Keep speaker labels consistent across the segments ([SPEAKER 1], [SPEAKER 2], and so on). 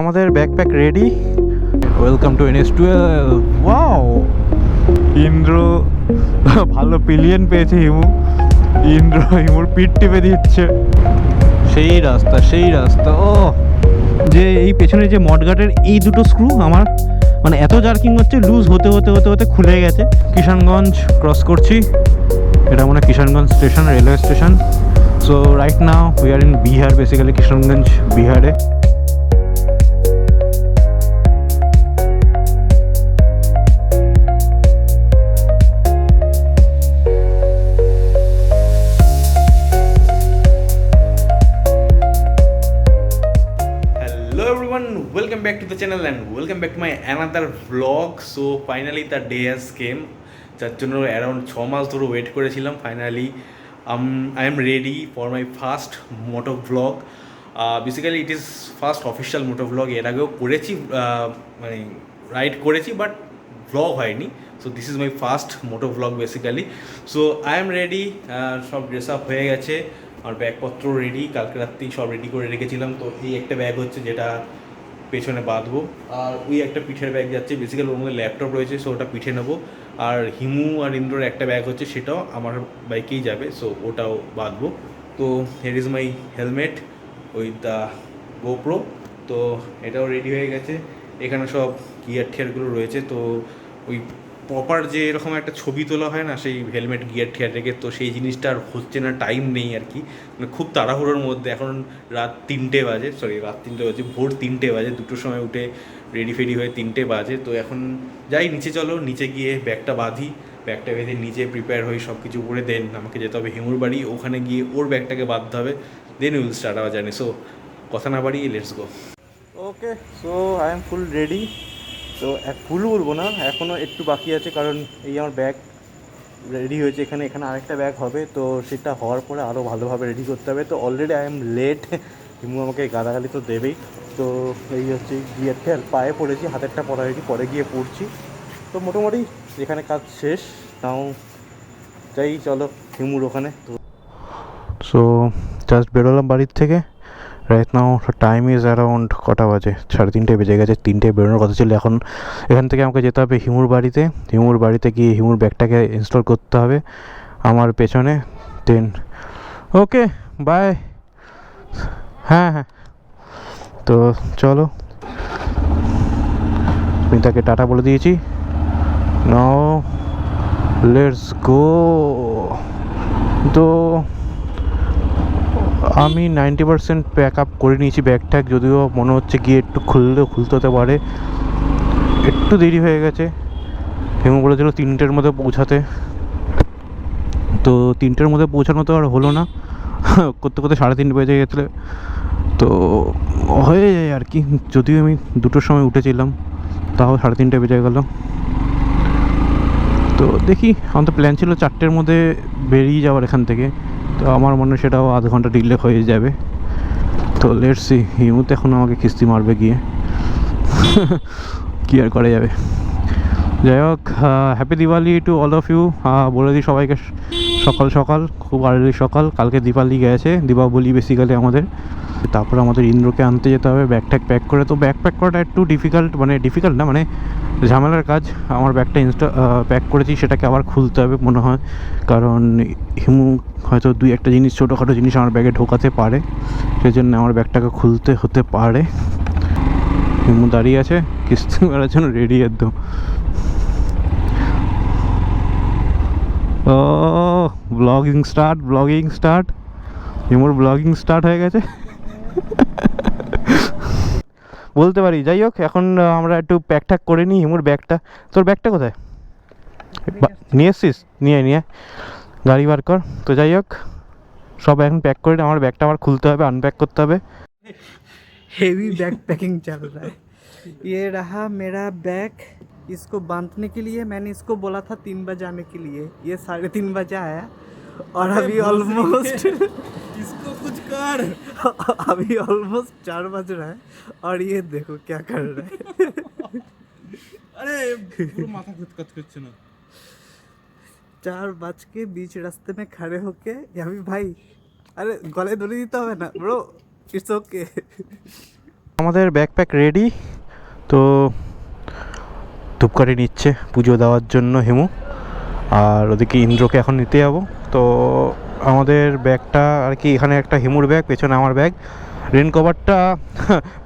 [SPEAKER 1] আমাদের backpack ready. Welcome to NS12। Wow, Indra ভালো pillion পেয়েছে। হিমুর পিঠ টিপে দিচ্ছে। সেই রাস্তা। ও যে এই পেছনে যে মডগার্ডের এই দুটো স্ক্রু আমার মানে এত জার্কিং হচ্ছে, লুজ হতে হতে হতে হতে খুলে গেছে। কিষানগঞ্জ ক্রস করছি। এটা মনে হয় Kishanganj station, railway station. So right now we are in Bihar, basically Kishanganj বিহারে।
[SPEAKER 2] Welcome back to the channel and welcome back to my another vlog. So finally the day has came. যার জন্য অ্যারাউন্ড 6 মাস ধরে ওয়েট করেছিলাম। Finally I am ready for my first moto vlog. Basically it is first official moto vlog. এর আগেও করেছি, মানে ride করেছি, but vlog হয়নি। So this is my first moto vlog basically. So I am ready, সব dress up হয়ে গেছে, আর ব্যাগপত্র রেডি, কালকে রাত্রেই সব রেডি করে রেখেছিলাম। তো এই একটা ব্যাগ হচ্ছে যেটা পেছনে বাঁধবো, আর ওই একটা পিঠের ব্যাগ যাচ্ছে, বেসিক্যালি ওর মধ্যে ল্যাপটপ রয়েছে, সো ওটা পিঠে নেবো। আর হিমু আর ইন্দ্রর একটা ব্যাগ হচ্ছে, সেটাও আমার বাইকেই যাবে, সো ওটাও বাঁধবো। তো hair is my helmet with the GoPro. তো এটাও রেডি হয়ে গেছে। এখানে সব গিয়ার টিয়ারগুলো রয়েছে। তো ওই প্রপার যে এরকম একটা ছবি তোলা হয় না সেই হেলমেট গিয়ার টিয়ার রেখে, তো সেই জিনিসটা আর হচ্ছে না, টাইম নেই আর কি। মানে খুব তাড়াহুড়োর মধ্যে। এখন রাত 3টে বাজে, ভোর 3টে বাজে। 2টোর সময় উঠে রেডি ফেডি হয়ে 3টে বাজে। তো এখন যাই নিচে, চলো নিচে গিয়ে ব্যাগটা বাঁধি। ব্যাগটা বেঁধে নিচে প্রিপেয়ার হই সব কিছু করে, দেন আমাকে যেতে হবে হিমুর বাড়ি। ওখানে গিয়ে ওর ব্যাগটাকে বাঁধতে হবে, then will start our journey. So কথা না বাড়িয়ে let's go.
[SPEAKER 1] Okay, so I am full ready. তো ফুল বলবো না, এখনও একটু বাকি আছে, কারণ এই আমার ব্যাগ রেডি হয়েছে। এখানে আরেকটা ব্যাগ হবে, তো সেটা হওয়ার পরে আরও ভালোভাবে রেডি করতে হবে। তো already I am late. Himu আমাকে গালাগালি তো দেবেই। তো এই হচ্ছে গিয়ার টিয়ার পায়ে পড়েছি, হাতেরটা পরা হয়েছি, পরে গিয়ে পড়ছি। তো মোটামুটি এখানে কাজ শেষ। তাও যাই, চলো হিমুর ওখানে। তো সো জাস্ট বেরোলাম বাড়ির থেকে। Right now time is around কটা বাজে, 3:30 বেজে গেছে। 3টায় বেরোনোর কথা ছিল। এখন এখান থেকে আমাকে যেতে হবে হিমুর বাড়িতে গিয়ে হিমুর ব্যাগটাকে ইনস্টল করতে হবে আমার পেছনে। দেন ওকে বাই। হ্যাঁ, তো চলো, স্মিতাকে টাটা বলে দিয়েছি। Now let's go. তো আমি 90% প্যাক আপ করে নিয়েছি ব্যাগ, যদিও মনে হচ্ছে গিয়ে একটু খুলতে হতে পারে, একটু দেরি হয়ে গেছে। হেমু বলেছিল 3টের মধ্যে পৌঁছাতে, তো 3টের মধ্যে পৌঁছানো তো আর হলো না। করতে 3:30 বেজে গেছিলো। তো হয়ে যায় আর কি, যদিও আমি 2টোর সময় উঠেছিলাম, তাও 3:30 বেজে গেল। তো দেখি, আমার তো প্ল্যান ছিল 4টের মধ্যে বেরিয়ে যাওয়ার এখান থেকে। তো আমার মনে হয় সেটাও আধ ঘন্টা ডিলে হয়ে যাবে। তো লেটস সি, হিমুতে এখন আমাকে কিস্তি মারবে গিয়ে। কি আর করা যাবে। যাই হোক, happy Diwali to all of you. বলে দিই সবাইকে, সকাল খুব আর্লি সকাল। কালকে দীপাবলি বেসিক্যালি আমাদের। তারপর আমাদের ইন্দ্রকে আনতে যেতে হবে ব্যাগ প্যাক করে। তো ব্যাগ প্যাক করাটা একটু ডিফিকাল্ট না, মানে ঝামেলার কাজ। আমার ব্যাগটা প্যাক করেছি, সেটাকে আবার খুলতে হবে মনে হয়, কারণ হিমু হয়তো 2-1টা জিনিস, ছোটোখাটো জিনিস আমার ব্যাগে ঢোকাতে পারে। সেই জন্য আমার ব্যাগটাকে খুলতে হতে পারে। হিমু দাঁড়িয়ে আছে কিস্তি মারার জন্য, রেডি একদম। ও ব্লগিং স্টার্ট। হিমুর ব্লগিং স্টার্ট হয়ে গেছে বলতে পারি। যাই হোক, এখন আমরা একটু প্যাক করে নিই হিমুর ব্যাগটা। তোর ব্যাগটা কোথায়? নিয়ে এসছিস? নিয়ে গাড়ি বার কর। তো যাই হোক, সব এখন প্যাক করে আমার ব্যাগটা আবার খুলতে হবে, আনপ্যাক করতে হবে।
[SPEAKER 3] हेवी बैग पैकिंग चल रहा है। ये रहा मेरा बैग। इसको बांधने के लिए मैंने इसको बोला था 3 बजे आने के लिए, ये 3:30 बजे आया और अभी ऑलमोस्ट
[SPEAKER 2] इसको कुछ कर।
[SPEAKER 3] अभी ऑलमोस्ट 4 बज रहा है और ये देखो क्या कर रहा है।
[SPEAKER 2] अरे পুরো মাথা খচখচ করছে না।
[SPEAKER 3] 4 बज के बीच रास्ते में खड़े होके अभी भाई, अरे गले धोने देता है ना ब्रो, इट्स ओके।
[SPEAKER 1] আমাদের ব্যাকপ্যাক রেডি। তো ধূপকাঠি নিচ্ছে পুজো দেওয়ার জন্য হিমু, আর ওদিকে ইন্দ্রকে এখন নিতে যাবো। তো আমাদের ব্যাগটা আর কি, এখানে একটা হিমুর ব্যাগ, পেছনে আমার ব্যাগ। রেন কভারটা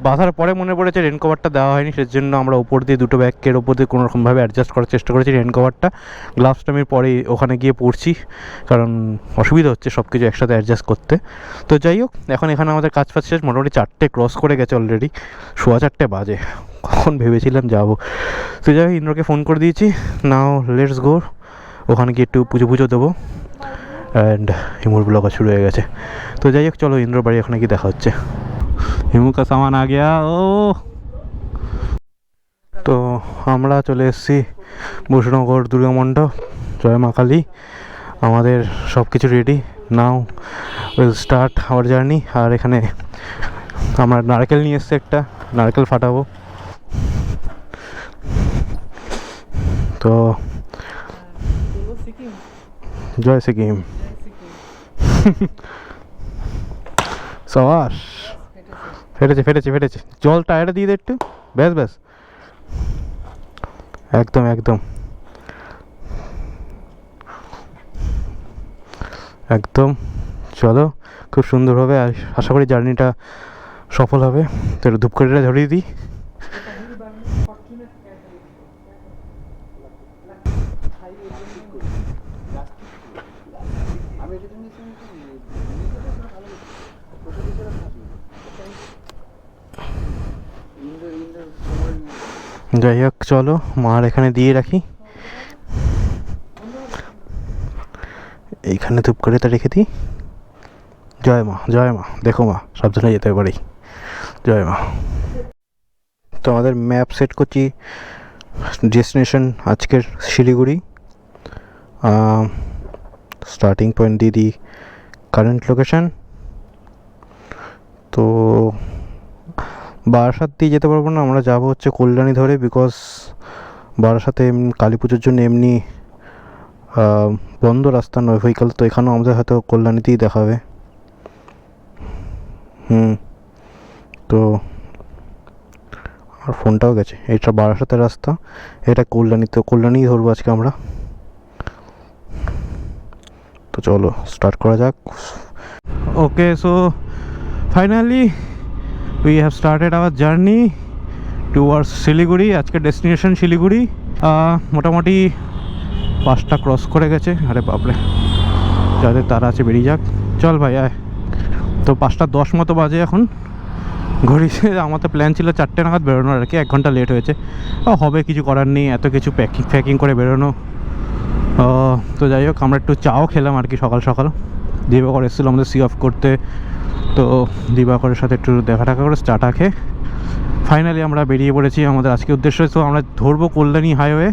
[SPEAKER 1] বাঁধার পরে মনে পড়েছে রেন কভারটা দেওয়া হয়নি, সেজন্য আমরা ওপর দিয়ে দুটো ব্যাগের ওপর দিয়ে কোনোরকমভাবে অ্যাডজাস্ট করার চেষ্টা করেছি রেন কভারটা। গ্লাভসটা আমি পরে ওখানে গিয়ে পরছি, কারণ অসুবিধা হচ্ছে সব কিছু একসাথে অ্যাডজাস্ট করতে। তো যাই হোক, এখন এখানে আমাদের কাজ ফাজ শেষ, মোটামুটি 4টে ক্রস করে গেছে অলরেডি, 4:15 বাজে। কখন ভেবেছিলাম যাব। তো যাই হোক, ইন্দ্রকে ফোন করে দিয়েছি, নাও লেটস গো। ওখানে গিয়ে একটু পুজো দেবো, অ্যান্ড হিমুর ব্লগ শুরু হয়ে গেছে। তো যাই হোক, চলো ইন্দ্র বাড়ি ওখানে গিয়ে দেখা হচ্ছে। হিমু কা সামান আ গিয়া ও। তো আমরা চলে এসেছি বৈষ্ণবগড় দুর্গা মণ্ডপ, জয় মা কালী। আমাদের সব কিছু ready, now will start our journey. আর এখানে আমরা নারকেল নিয়ে এসছি, একটা নারকেল ফাটাবো। তো জয় সিকিম। সবাস ফেটেছে। জল টায়ারে দিয়ে দে একটু, ব্যাস একদম চলো, খুব সুন্দর হবে। আর আশা করি জার্নিটা সফল হবে। তো ধূপকাঠিটা ধরিয়ে দিই। যাই হোক, চলো মার এখানে দিয়ে রাখি, এইখানে ধূপকাঠিটা রেখে দিই। জয় মা, দেখো মা, সাবধানে যেতে পারি। জয় মা। তো আমাদের ম্যাপ সেট করছি, ডেস্টিনেশন আজকের শিলিগুড়ি। স্টার্টিং পয়েন্ট দিয়ে দিই কারেন্ট লোকেশান। তো বারাসাত দিয়ে যেতে পারবো না, আমরা যাবো হচ্ছে কল্যাণী ধরে, বিকজ বারাসাতে কালী পুজোর জন্য এমনি বন্ধ রাস্তা, নয় ভেহিকাল। তো এখানেও আমাদের হয়তো কল্যাণীতেই দেখাবে। তো আর ফোনটাও গেছে। এটা বারাসাতের রাস্তা, এটা কল্যাণী। তো কল্যাণীই ধরবো আজকে আমরা। তো চলো স্টার্ট করা যাক। Okay, so finally we have started our journey towards Siliguri. আজকে ডেস্টিনেশন শিলিগুড়ি। মোটামুটি 5টা ক্রস করে গেছে। আরে বাপরে, যাদের তারা আছে বেরিয়ে যাক। চল ভাই আয়। তো 5:10 মতো বাজে এখন ঘড়িতে। আমাদের প্ল্যান ছিল 4টে নাগাদ বেরোনোর, আর কি 1 ঘন্টা লেট হয়েছে। হবে, কিছু করার নেই, এত কিছু প্যাকিং করে বেরোনো। তো যাই হোক, আমরা একটু চাও খেলাম আর কি সকাল সকাল। দিবাকর এসেছিলো আমাদের সি অফ করতে, তো দিবাকরের সাথে একটু দেখা করে চাটা খেয়ে ফাইনালি আমরা বেরিয়ে পড়েছি আমাদের আজকে উদ্দেশ্য। তো আমরা ধরবো কল্যাণী হাইওয়ে,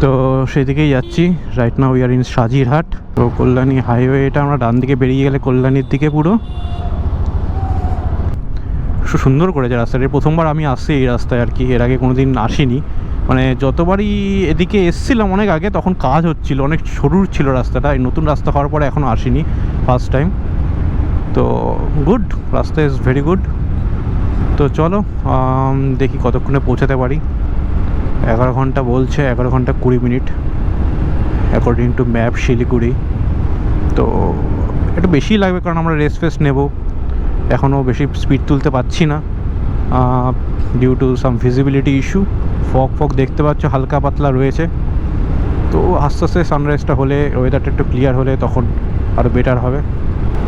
[SPEAKER 1] তো সেই দিকেই যাচ্ছি। Right now we are in Sajirhat. তো কল্যাণী হাইওয়ে, এটা আমরা ডান দিকে বেরিয়ে গেলে কল্যাণীর দিকে পুরো। খুব সুন্দর করেছে রাস্তাটা, প্রথমবার আমি আসছি এই রাস্তায় আর কি, এর আগে কোনো দিন আসিনি। মানে যতবারই এদিকে এসছিলাম অনেক আগে, তখন কাজ হচ্ছিল, অনেক সরু ছিল রাস্তাটা। এই নতুন রাস্তা হওয়ার পরে এখনও আসিনি, ফার্স্ট টাইম। তো গুড, রাস্তা ইজ ভেরি গুড। তো চলো দেখি কতক্ষণে পৌঁছাতে পারি। 11 ঘন্টা বলছে, 11 ঘন্টা 20 minute according to map Siliguri. তো একটু বেশি লাগবে, কারণ আমরা রেস্ট ফেস্ট নেবো, এখনও বেশি স্পিড তুলতে পারছি না due to some visibility issue. Fog দেখতে পাচ্ছ হালকা পাতলা রয়েছে। তো আস্তে আস্তে সানরাইজটা হলে, ওয়েদারটা একটু ক্লিয়ার হলে তখন আরও বেটার হবে।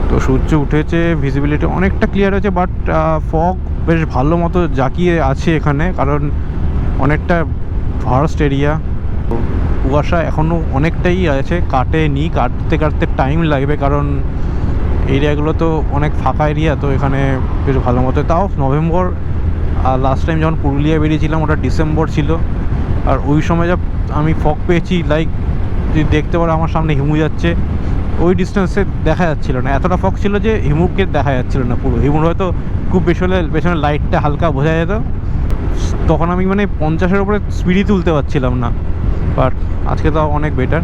[SPEAKER 1] তো সূর্য উঠেছে, ভিজিবিলিটি অনেকটা ক্লিয়ার হয়েছে, বাট ফগ বেশ ভালো মতো জাঁকিয়ে আছে এখানে, কারণ অনেকটা ভার্স্ট এরিয়া। কুয়াশা এখনও অনেকটাই আছে, কাটতে টাইম লাগবে, কারণ এরিয়াগুলো তো অনেক ফাঁকা এরিয়া। তো এখানে বেশ ভালো মতো, তাও নভেম্বর। আর লাস্ট টাইম যখন পুরুলিয়া বেরিয়েছিলাম ওটা ডিসেম্বর ছিল, আর ওই সময় যা আমি ফগ পেয়েছি, লাইক যদি দেখতে পারো আমার সামনে হিমু যাচ্ছে, ওই ডিস্টেন্সে দেখা যাচ্ছিলো না, এতটা ফগ ছিল যে হিমুকে দেখা যাচ্ছিলো না পুরো। হিমুর হয়তো খুব বেশি হলে পেছনে লাইটটা হালকা বোঝা যেত, তখন আমি মানে 50-এর উপরে স্পিডই তুলতে পারছিলাম না। বাট আজকে তো অনেক বেটার,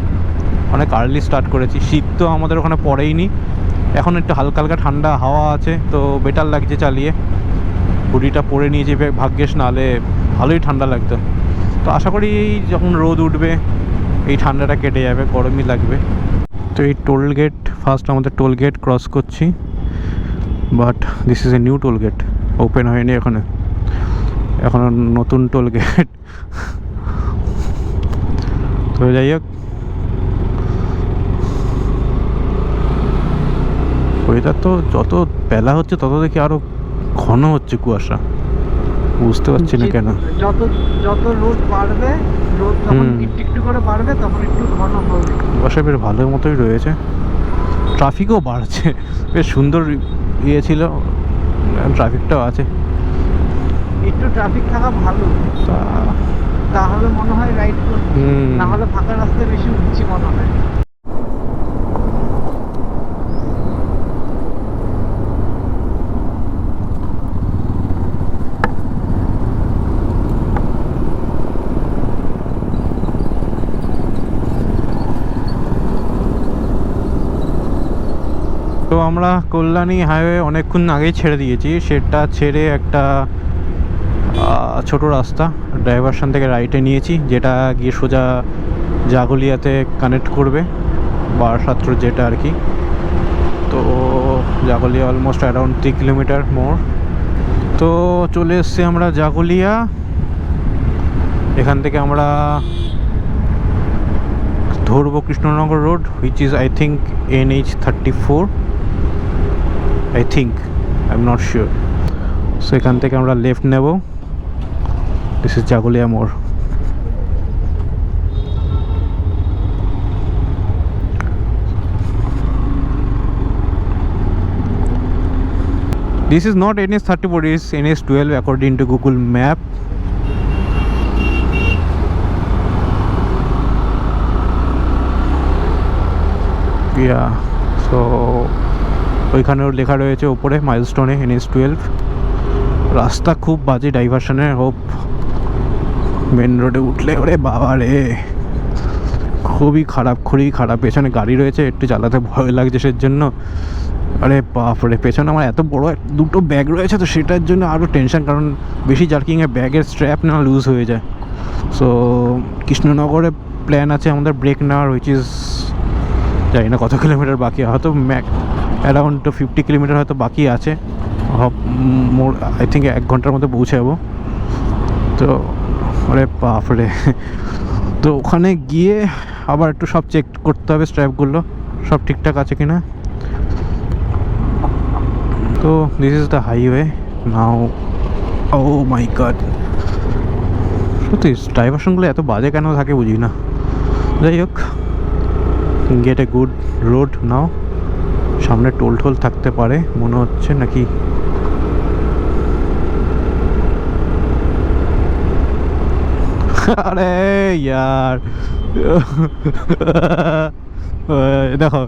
[SPEAKER 1] অনেক আর্লি স্টার্ট করেছি। শীত তো আমাদের ওখানে পড়েইনি, এখন একটু হালকা হালকা ঠান্ডা হাওয়া আছে, তো বেটার লাগছে চালিয়ে। হুডিটা পরে নিয়েছি ভাগ্যেস, নাহলে ভালোই ঠান্ডা লাগতো। তো আশা করি এই যখন রোদ উঠবে এই ঠান্ডাটা কেটে যাবে, গরমই লাগবে। তো এই টোল গেট, ফার্স্ট আমাদের টোল গেট ক্রস করছি, but this is a new toll gate, open হয়নি এখানে, এখন নতুন টোল গেট। তো যাই হোক, ওয়েদার তো যত বেলা হচ্ছে তত দেখি আরো ঘন হচ্ছে কুয়াশা, বুঝতে পারছি না কেন।
[SPEAKER 3] যত যত রোদ বাড়বে, রোদ যখন একটু একটু করে বাড়বে তখন একটু ঘন হবে।
[SPEAKER 1] কুয়াশা বেশ ভালো মতোই রয়েছে, ট্রাফিকও বাড়ছে, বেশ সুন্দর ইয়ে ছিল, ট্রাফিকটাও আছে।
[SPEAKER 3] একটু ট্রাফিক থাকা ভালো, তাহলে মনে হয় রাইড করতে, না হলে ফাঁকা রাস্তায় বেশি উঠছি মনে হয়।
[SPEAKER 1] তো আমরা কল্যাণী হাইওয়ে অনেকক্ষণ আগেই ছেড়ে দিয়েছি, সেটা ছেড়ে একটা ছোট রাস্তা ডাইভারশন থেকে রাইটে নিয়েছি, যেটা গিয়ে সোজা জাগলিয়াতে কানেক্ট করবে, বারাসাত্র যেটা আর কি। তো জাগলিয়া অলমোস্ট অ্যারাউন্ড 3 কিলোমিটার মোর। তো চলে এসছি আমরা জাগলিয়া। এখান থেকে আমরা ধরবো Krishnanagar road, which is I think NH34, I think, I am not sure. So এখান থেকে আমরা লেফট নেব, দিস ইজ জাগলিয়া মোড়। This is not NH34, it is NH12 according to Google Map. Yeah, so ওইখানেও লেখা রয়েছে ওপরে মাইলস্টোনে NH12। রাস্তা খুব বাজে ডাইভারশনের, হোপ মেন রোডে উঠলে ওরে বাবা রে, খুবই খারাপ, পেছনে গাড়ি রয়েছে, একটু চালাতে ভয় লাগছে সেজন্য। আরে বাপরে, পেছনে আমার এত বড় দুটো ব্যাগ রয়েছে, তো সেটার জন্য আরও টেনশন, কারণ বেশি জার্কিংয়ে ব্যাগের স্ট্র্যাপ না লুজ হয়ে যায়। সো কৃষ্ণনগরে প্ল্যান আছে আমাদের ব্রেক নেওয়ার, হুইচ ইজ জানি না কত কিলোমিটার বাকি, হয়তো অ্যারাউন্ড 50 কিলোমিটার হয়তো বাকি আছে, মোর আই থিঙ্ক 1 ঘন্টার মধ্যে পৌঁছে যাবো। তো আরে বাপরে, তো ওখানে গিয়ে আবার একটু সব চেক করতে হবে, স্ট্র্যাপগুলো সব ঠিকঠাক আছে কি না। তো this is the highway now. Oh my god, সত্যি ড্রাইভারশনগুলো এত বাজে কেন থাকে বুঝি না। যাই হোক, গেট এ গুড রোড নাও। সামনে টোল থাকতে পারে মনে হচ্ছে নাকি। আরে यार देखो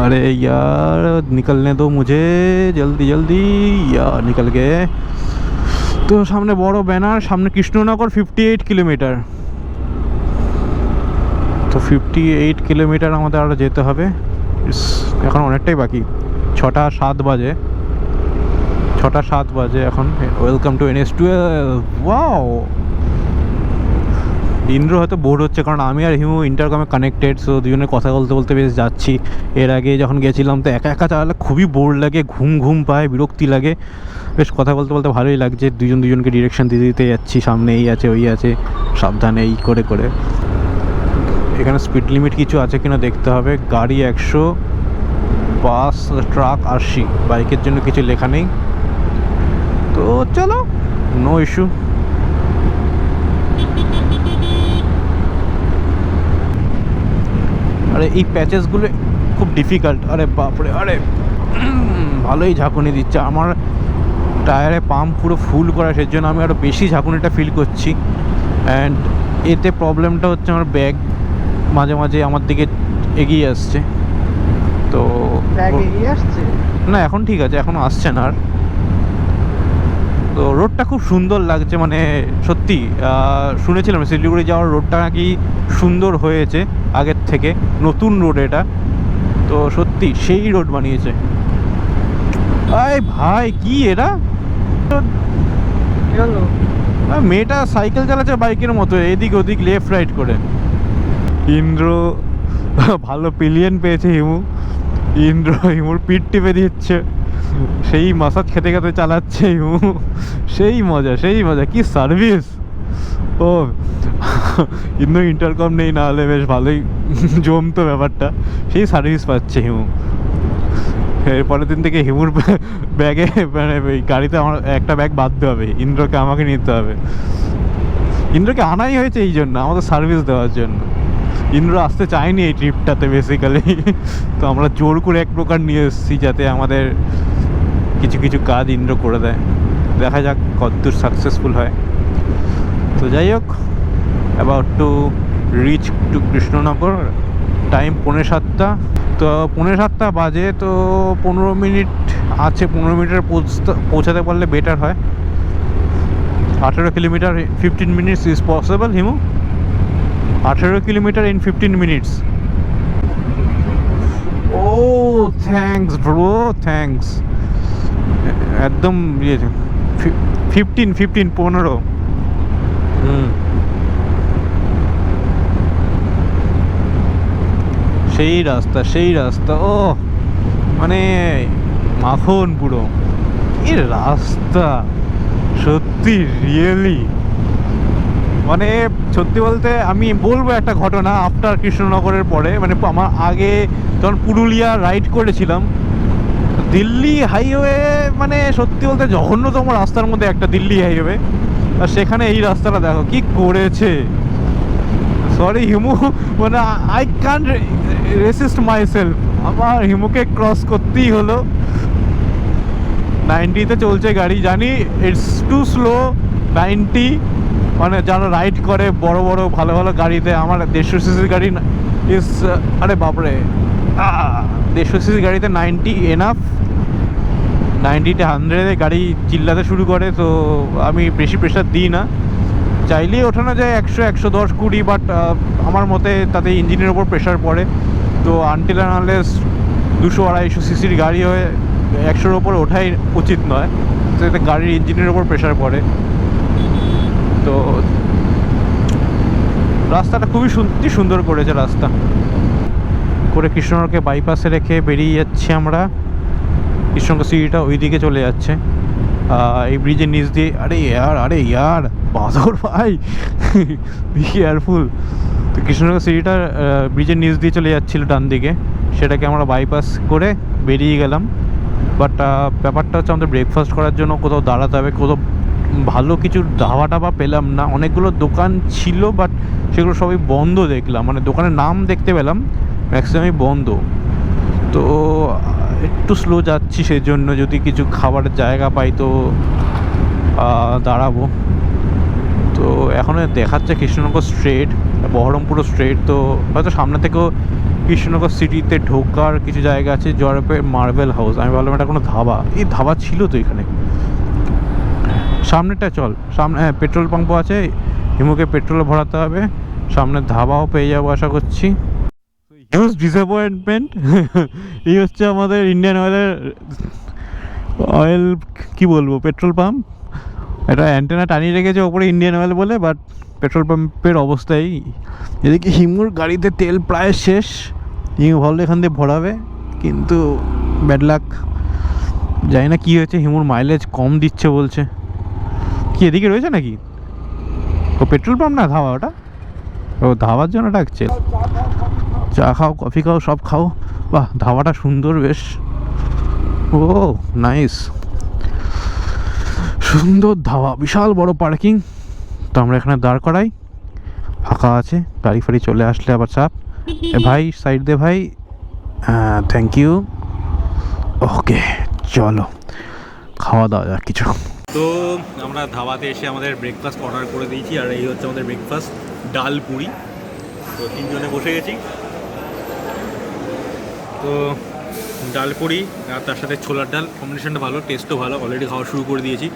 [SPEAKER 1] अरे यार निकलने दो मुझे, जल्दी जल्दी यार, निकल गए। তো সামনে বড় ব্যানার, সামনে কৃষ্ণনগর 58 কিলোমিটার। তো 58 কিলোমিটার আমাদের আরও যেতে হবে, এখন অনেকটাই বাকি। 6টা 7 বাজে এখন। Welcome to NH12। Wow, Indra হয়তো বোর হচ্ছে, কারণ আমি আর হিমু ইন্টারকমে কানেক্টেড, সো দুজনে কথা বলতে বেশ যাচ্ছি। এর আগে যখন গেছিলাম তো একা চালালে খুবই বোর লাগে, ঘুম পায়, বিরক্তি লাগে। বেশ কথা বলতে ভালোই লাগছে, দুজনকে ডিরেকশন দিতে যাচ্ছি, সামনে এই আছে ওই আছে, সাবধানে এই করে। এখানে স্পিড লিমিট কিছু আছে কিনা দেখতে হবে। গাড়ি 100, বাস ট্রাক 80, বাইকের জন্য কিছু লেখা নেই। তো চলো, নো ইস্যু। আরে এই প্যাচেসগুলো খুব ডিফিকাল্ট, আরে বাপরে, আরে ভালোই ঝাঁকুনি দিচ্ছে। আমার টায়ারে পাম্প পুরো ফুল করা, সেজন্য আমি আরও বেশি ঝাঁকুনিটা ফিল করছি। অ্যান্ড এতে প্রবলেমটা হচ্ছে আমার ব্যাগ মাঝে আমার দিকে এগিয়ে আসছে। তো না, এখন ঠিক আছে, এখন আসছে না আর। তো রোডটা খুব সুন্দর লাগছে, মানে সত্যি শুনেছিলাম শিলিগুড়ি যাওয়ার রোডটা নাকি সুন্দর হয়েছে আগের থেকে, নতুন রোড এটা। তো সত্যি সেই রোড বানিয়েছে। আরে ভাই কি এটা,
[SPEAKER 3] কি হলো?
[SPEAKER 1] মেয়েটা সাইকেল চালাচ্ছে বাইকের মতো, এদিক ওদিক লেফট রাইট করে। ইন্দ্র ভালো পিলিয়ন পেয়েছে হিমু, ইন্দ্র হিমুর পিঠ টিপে দিচ্ছে, সেই মাসাজ খেতে খেতে চালাচ্ছে হিমু, সেই মজা সেই মজা, কি সার্ভিস। ও ইন্দ্র ইন্টারকম নেই, না হলে বেশ ভালোই জমতো ব্যাপারটা, সেই সার্ভিস পাচ্ছে হিমু। এরপরের দিন থেকে হিমুর ব্যাগে মানে ওই গাড়িতে আমার একটা ব্যাগ বাঁধতে হবে, ইন্দ্রকে আমাকে নিতে হবে। ইন্দ্রকে আনাই হয়েছে এই জন্য, আমাদের সার্ভিস দেওয়ার জন্য। ইন্দ্র আসতে চায়নি এই ট্রিপটাতে বেসিক্যালি, তো আমরা জোর করে এক প্রকার নিয়ে এসেছি যাতে আমাদের কিছু কিছু কাজ ইন্দ্র করে দেয়। দেখা যাক কতদূর সাকসেসফুল হয়। তো যাই হোক, about to reach two Krishnanagar, time 6:45। তো 6:45 বাজে, তো 15 মিনিট আছে, 15 মিনিটে পৌঁছাতে পারলে বেটার হয়। 18 kilometre 15 minutes is possible Himu, 18 kilometre in 15 minutes. Oh thanks bro, thanks. একদম 15 সেই রাস্তা সেই রাস্তা, ও মানে মাখন পুরো, এই রাস্তা সত্যি রিয়েলি, মানে সত্যি বলতে আমি বলবো একটা ঘটনা আফটার কৃষ্ণনগরের পরে, মানে আমার আগে যখন পুরুলিয়া রাইড করেছিলাম, দিল্লি হাইওয়ে মানে সত্যি বলতে জঘন্যতম রাস্তার মধ্যে একটা দিল্লি হাইওয়ে, আর সেখানে এই রাস্তাটা দেখো কি করেছে। সরি হিমু, মানে I can't resist myself, আমার হিমুকে ক্রস করতেই হলো। 90-তে চলছে গাড়ি, জানি ইটস টু স্লো 90, মানে যারা রাইড করে বড় বড় ভালো ভালো গাড়িতে, আমার 150 সিসির গাড়ি ইস, আরে বাপরে, 150 সিসির গাড়িতে 90 এনাফ, 90-তে 100-এ গাড়ি চিল্লাতে শুরু করে, তো আমি বেশি প্রেশার দিই না। চাইলেই ওঠানো যায় 100, 110, 20, বাট আমার মতে তাতে ইঞ্জিনের ওপর প্রেশার পড়ে, তো আনটিল অ্যান্ড আনলেস 200-250 সিসির গাড়ি হয়ে 100-র ওপর ওঠাই উচিত নয়, তো এতে গাড়ির ইঞ্জিনের ওপর প্রেশার পড়ে। তো রাস্তাটা খুবই সুন্দর করেছে, রাস্তা করে কৃষ্ণনগরকে বাইপাসে রেখে বেরিয়ে যাচ্ছি আমরা। কৃষ্ণনগর সিটিটা ওই দিকে চলে যাচ্ছে, এই ব্রিজের নিচ দিয়ে। আরে ইয়ার বাদর ভাই, বি কেয়ারফুল। তো কৃষ্ণনগর সিটিটা ব্রিজের নিচ দিয়ে চলে যাচ্ছিলো ডান দিকে, সেটাকে আমরা বাইপাস করে বেরিয়ে গেলাম। বাট ব্যাপারটা হচ্ছে আমাদের ব্রেকফাস্ট করার জন্য কোথাও দাঁড়াতে হবে, কোথাও ভালো কিছু ধাবা টাবা পেলাম না। অনেকগুলো দোকান ছিল বাট সেগুলো সবই বন্ধ দেখলাম, মানে দোকানের নাম দেখতে পেলাম, ম্যাক্সিমামই বন্ধ। তো একটু স্লো যাচ্ছি, সেই জন্য যদি কিছু খাবারের জায়গা পাই তো দাঁড়াবো। তো এখন দেখাচ্ছে কৃষ্ণনগর স্ট্রেট, বহরমপুর স্ট্রেট, তো হয়তো সামনে থেকেও কৃষ্ণনগর সিটিতে ঢোকার কিছু জায়গা আছে। জয়পে মার্বেল হাউস, আমি ভাবলাম এটা কোনো ধাবা, এই ধাবা ছিল তো এখানে সামনেটা। চল সামনে, হ্যাঁ পেট্রোল পাম্পও আছে, হিমুকে পেট্রোল ভরাতে হবে, সামনে ধাবাও পেয়ে যাবো আশা করছি। Huge disappointment. এই হচ্ছে আমাদের ইন্ডিয়ান অয়েল কি বলবো, পেট্রোল পাম্প। এটা অ্যান্টেনা টানিয়ে রেখেছে ওপরে ইন্ডিয়ান অয়েল বলে, বাট পেট্রোল পাম্পের অবস্থাই। এদিকে হিমুর গাড়িতে তেল প্রায় শেষ, হিমু ভাবলে এখান দিয়ে ভরাবে, কিন্তু ব্যাড লাক, জানি না কী হয়েছে, হিমুর মাইলেজ কম দিচ্ছে বলছে। কি এদিকে রয়েছে নাকি? ও পেট্রোল পাম্প না ধাবা, ওটা ও ধাবার জন্য ডাকছে। চা খাও, কফি খাও, সব খাও। বাহ, ধাবাটা সুন্দর বেশ, ও নাইস, সুন্দর ধাবা, বিশাল বড় পার্কিং। তো আমরা এখানে দাঁড় করাই, ফাঁকা আছে, গাড়ি ফাড়ি চলে আসলে আবার চাপ। ভাই সাইড দে ভাই, হ্যাঁ থ্যাংক ইউ। ওকে চলো খাওয়া দাওয়া যাক কিছু। তো আমরা ধাবাতে এসে আমাদের ব্রেকফাস্ট অর্ডার করে দিয়েছি, আর এই হচ্ছে আমাদের ব্রেকফাস্ট, ডাল পুরি। তো 3 জনে বসে গেছি। তো ডাল পুরি আর তার সাথে ছোলার ডাল, কম্বিনেশনটা ভালো, টেস্টও ভালো, অলরেডি খাওয়া শুরু করে দিয়েছি।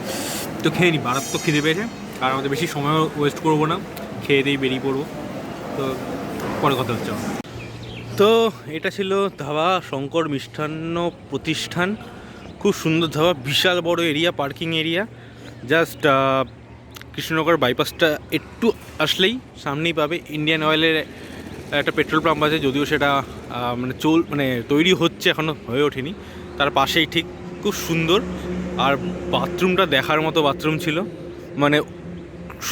[SPEAKER 1] তো খেয়ে নিই, মারাত্মক খিদে পেয়েছে, আর আমাদের বেশি সময়ও ওয়েস্ট করবো না, খেয়ে দিয়েই বেরিয়ে পড়বো। তো পরে কথা হচ্ছে। তো এটা ছিল ধাবা শঙ্কর মিষ্টান্ন প্রতিষ্ঠান।
[SPEAKER 2] খুব সুন্দর ধাবা, বিশাল বড় area, parking area. Just Krishnanagar বাইপাসটা একটু আসলেই সামনেই পাবে ইন্ডিয়ান অয়েলের একটা পেট্রোল পাম্প আছে, যদিও সেটা মানে তৈরি হচ্ছে, এখনও হয়ে ওঠেনি। তার পাশেই ঠিক, খুব সুন্দর। আর বাথরুমটা দেখার মতো বাথরুম ছিল, মানে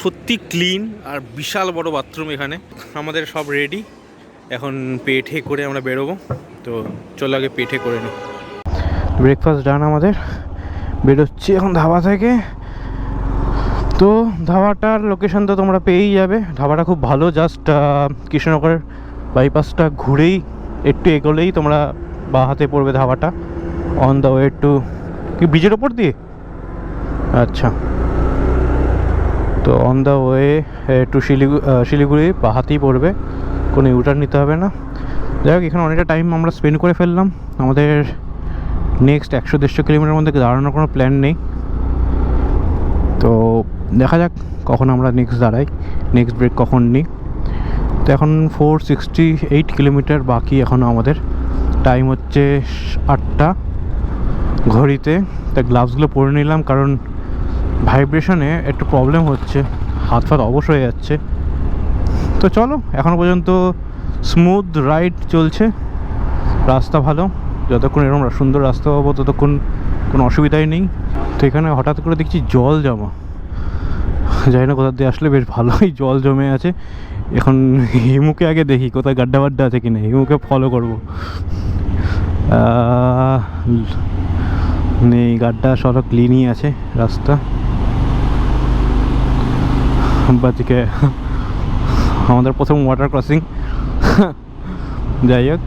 [SPEAKER 2] সত্যি ক্লিন আর বিশাল বড় বাথরুম এখানে। আমাদের সব রেডি, এখন পেটে করে আমরা বেরোবো। তো চলো আগে পেটে করে নিই। ব্রেকফাস্ট ডান আমাদের, বেরোচ্ছি এখন ধাবা থেকে। তো ধাবাটার লোকেশন তো তোমরা পেয়েই যাবে। ধাবাটা খুব ভালো, জাস্ট কৃষ্ণনগরের বাইপাসটা ঘুরেই একটু এগোলেই তোমরা বাঁ হাতে পড়বে ধাবাটা। অন দ্য ওয়ে টু, কি ব্রিজের ওপর দিয়ে? আচ্ছা, তো on the way to Siliguri বাঁ হাতেই পড়বে, কোনো ইউটার্ন নিতে হবে না। যাই হোক, এখানে অনেকটা টাইম আমরা স্পেন্ড করে ফেললাম। আমাদের নেক্সট 100-150 কিলোমিটার মধ্যে দাঁড়ানোর কোনো প্ল্যান নেই। তো দেখা যাক কখন আমরা নেক্সট দাঁড়াই, নেক্সট ব্রেক কখন নিই। তো এখন 468 কিলোমিটার বাকি এখনও আমাদের। টাইম হচ্ছে 8টা ঘড়িতে। তা গ্লাভসগুলো পরে নিলাম, কারণ ভাইব্রেশনে একটু প্রবলেম হচ্ছে, হাত ফাত অবশ হয়ে যাচ্ছে। তো চলো, এখনও পর্যন্ত স্মুথ রাইড চলছে, রাস্তা ভালো। যতক্ষণ এরকম সুন্দর রাস্তা পাবো ততক্ষণ কোনো অসুবিধাই নেই। তো এখানে হঠাৎ করে দেখছি জল জমা, জানি না কোথা দিয়ে আসলে, বেশ ভালোই জল জমে আছে। এখন হিমুকে আগে দেখি কোথায় গাড্ডা বাড্ডা আছে কিনা, হিমুকে ফলো করবো। নেই গাড্ডা, সব ক্লিনই আছে রাস্তা। বাদিকে আমাদের প্রথম ওয়াটার ক্রসিং। যাই হোক,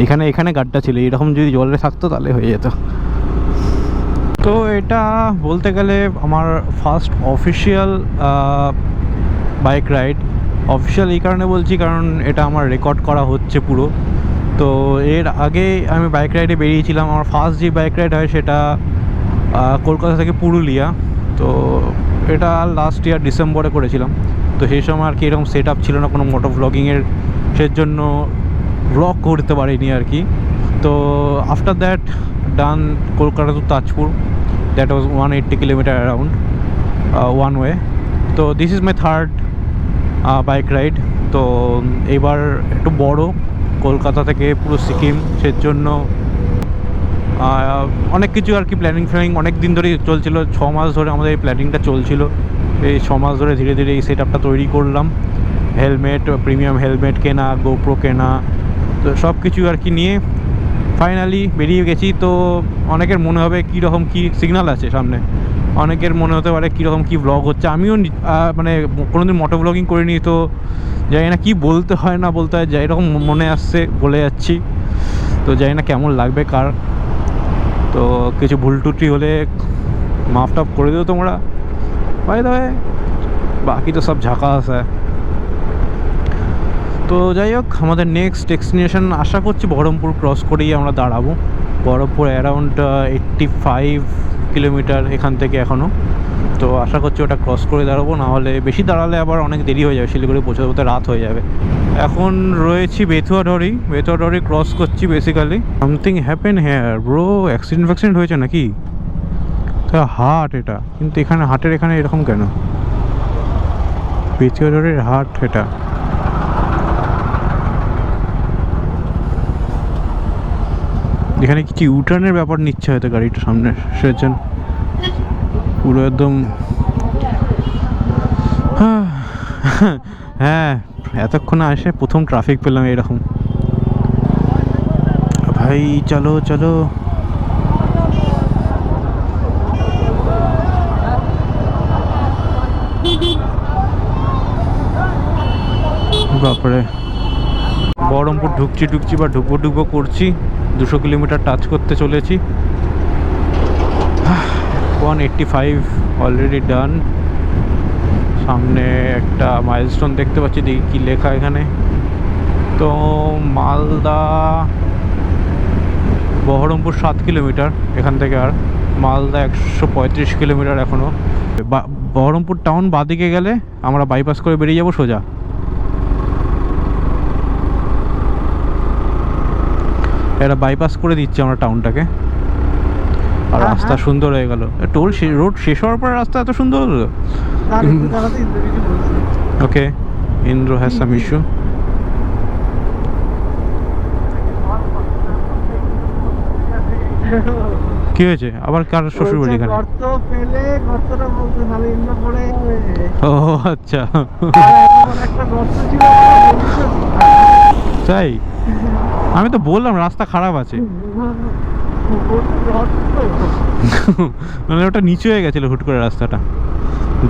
[SPEAKER 2] এখানে গাড্ডা ছিল, এরকম যদি জলে থাকতো তাহলে হয়ে যেত। তো এটা বলতে গেলে আমার first official bike ride. Official এই কারণে বলছি কারণ এটা আমার রেকর্ড করা হচ্ছে পুরো। তো এর আগে আমি বাইক রাইডে বেরিয়েছিলাম, আমার ফার্স্ট যে বাইক রাইড হয় সেটা কলকাতা থেকে পুরুলিয়া। তো এটা লাস্ট ইয়ার ডিসেম্বরে করেছিলাম। তো সেই সময় আর কি এরকম সেট আপ ছিল না কোনো মোটো ব্লগিংয়ের, সেজন্য ব্লগ করতে পারিনি আর কি। তো after that done Kolkata to Tajpur, that was 180 kilometre around one way. তো this is my third bike ride. তো এবার একটু বড়, কলকাতা থেকে পুরো সিকিম, সেজন্য অনেক কিছু আর কি প্ল্যানিং অনেক দিন ধরেই চলছিল। 6 মাস ধরে আমাদের এই প্ল্যানিংটা চলছিল। এই 6 মাস ধরে ধীরে ধীরে এই সেট আপটা তৈরি করলাম। হেলমেট, প্রিমিয়াম হেলমেট কেনা, গোপ্রো কেনা, তো সব কিছু আর কি নিয়ে ফাইনালি বেরিয়ে গেছি। তো অনেকের মনে হবে কীরকম কী সিগন্যাল আছে সামনে, অনেকের মনে হতে পারে কীরকম কী ব্লগ হচ্ছে। আমিও মানে কোনোদিন মোটো ব্লগিং করিনি, তো জানি না কী বলতে হয় না বলতে হয়, যাই রকম মনে আসছে বলে যাচ্ছি। তো জানি না কেমন লাগবে কার। তো কিছু ভুল টুটি হলে মাফ টাফ করে দিও তোমরা, বাই দ্য ওয়ে বাকি তো সব ঝাঁকাস আছে। তো যাই হোক, আমাদের নেক্সট ডেস্টিনেশন আশা করছি বহরমপুর ক্রস করেই আমরা দাঁড়াবো। বহরমপুর অ্যারাউন্ড 85 কিলোমিটার এখান থেকে এখনও। তো আশা করছি ওটা ক্রস করে দাঁড়াবো, নাহলে বেশি দাঁড়ালে আবার অনেক দেরি হয়ে যাবে, শিলিগুড়ি পৌঁছাতে রাত হয়ে যাবে। এখন রয়েছি বেথুয়াডহরি ক্রস করছি basically. Something happen here bro, accident হয়েছে নাকি? তা হাট এটা, কিন্তু এখানে হাটের এখানে এরকম কেন? বেথুয়াডহরির হাট এটা। এখানে কিছু ইউটার্নের ব্যাপার নিচ্ছে হয়তো গাড়িটা সামনে, সেজন্য পুরো একদম। হ্যাঁ, এতক্ষণে আসে প্রথম ট্রাফিক পেলাম এরকম। ভাই চলো চলো, বাপরে। বহরমপুর ঢুকছি বা ঢুকবো করছি। 200 কিলোমিটার টাচ করতে চলেছি। 185 অলরেডি ডান। সামনে একটা মাইলস্টোন দেখতে পাচ্ছি, দেখি কী লেখা এখানে। তো মালদা বহরমপুর 7 কিলোমিটার এখান থেকে, আর মালদা 135 কিলোমিটার এখনও। বহরমপুর টাউন বাদিকে গেলে আমরা বাইপাস করে বেরিয়ে যাব সোজা। এটা বাইপাস করে দিচ্ছি আমরা টাউনটাকে, আর
[SPEAKER 3] হ্যাঁ,
[SPEAKER 2] রাস্তা
[SPEAKER 3] হ্যাঁ।
[SPEAKER 2] সুন্দর হয়ে গেল। টোল রোড শেষ হওয়ার পরে রাস্তা এত সুন্দর হলো।
[SPEAKER 3] আর একটু দাঁড়াতে ইন্দ্র কিছু বলছে।
[SPEAKER 2] ওকে, ইন্দ্র হ্যাজ সাম ইস্যু। কি হয়েছে আবার? কার শ্বশুর বাড়ি এখানে?
[SPEAKER 3] গর্ত ফেলে গর্তটা বলতে নাহলে ইন্দ্র পড়ে যাবে।
[SPEAKER 2] ও আচ্ছা,
[SPEAKER 3] আর এমন একটা গর্ত ছিল,
[SPEAKER 2] তাই? আমি তো বললাম রাস্তা খারাপ আছে। মানে ওটা নিচু হয়ে গেছিল হুট করে রাস্তাটা।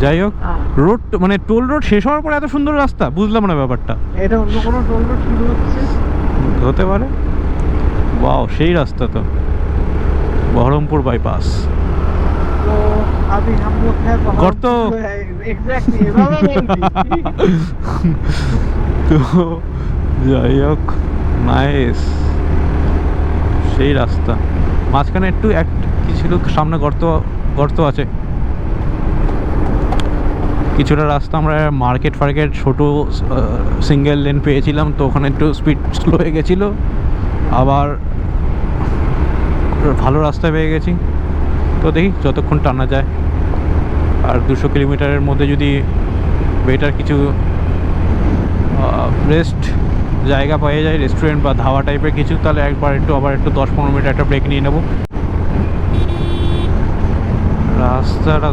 [SPEAKER 2] যাই হোক, রোড মানে টোল রোড শেষ হওয়ার পরে এত সুন্দর রাস্তা, বুঝলাম না ব্যাপারটা।
[SPEAKER 3] এটা অন্য কোনো টোল রোড শুরু হচ্ছে।
[SPEAKER 2] হতে পারে। ওয়াও, সেই রাস্তা তো, বহরমপুর বাইপাস।
[SPEAKER 3] तो अभी हम लोग हैं
[SPEAKER 2] গর্ত।
[SPEAKER 3] एग्जैक्टली এভাবে বলছি।
[SPEAKER 2] তো যাই হোক, নাইস, সেই রাস্তা। মাঝখানে একটু কি ছিল, সামনে গর্ত গর্ত আছে। কিছুটা রাস্তা আমরা মার্কেট ফার্কেট ছোট সিঙ্গেল লেন পেয়েছিলাম, তো ওখানে একটু স্পিড স্লো হয়ে গেছিলো। আবার ভালো রাস্তা পেয়ে গেছি, তো দেখি যতক্ষণ টানা যায়। আর 200 কিলোমিটারের মধ্যে যদি বেটার কিছু রেস্ট জায়গা পাওয়া যায়, রেস্টুরেন্ট বা ধাবা টাইপের কিছু, তাহলে আবার একটু 10-15 মিনিট একটা ব্রেক নিয়ে নেব। রাস্তাটা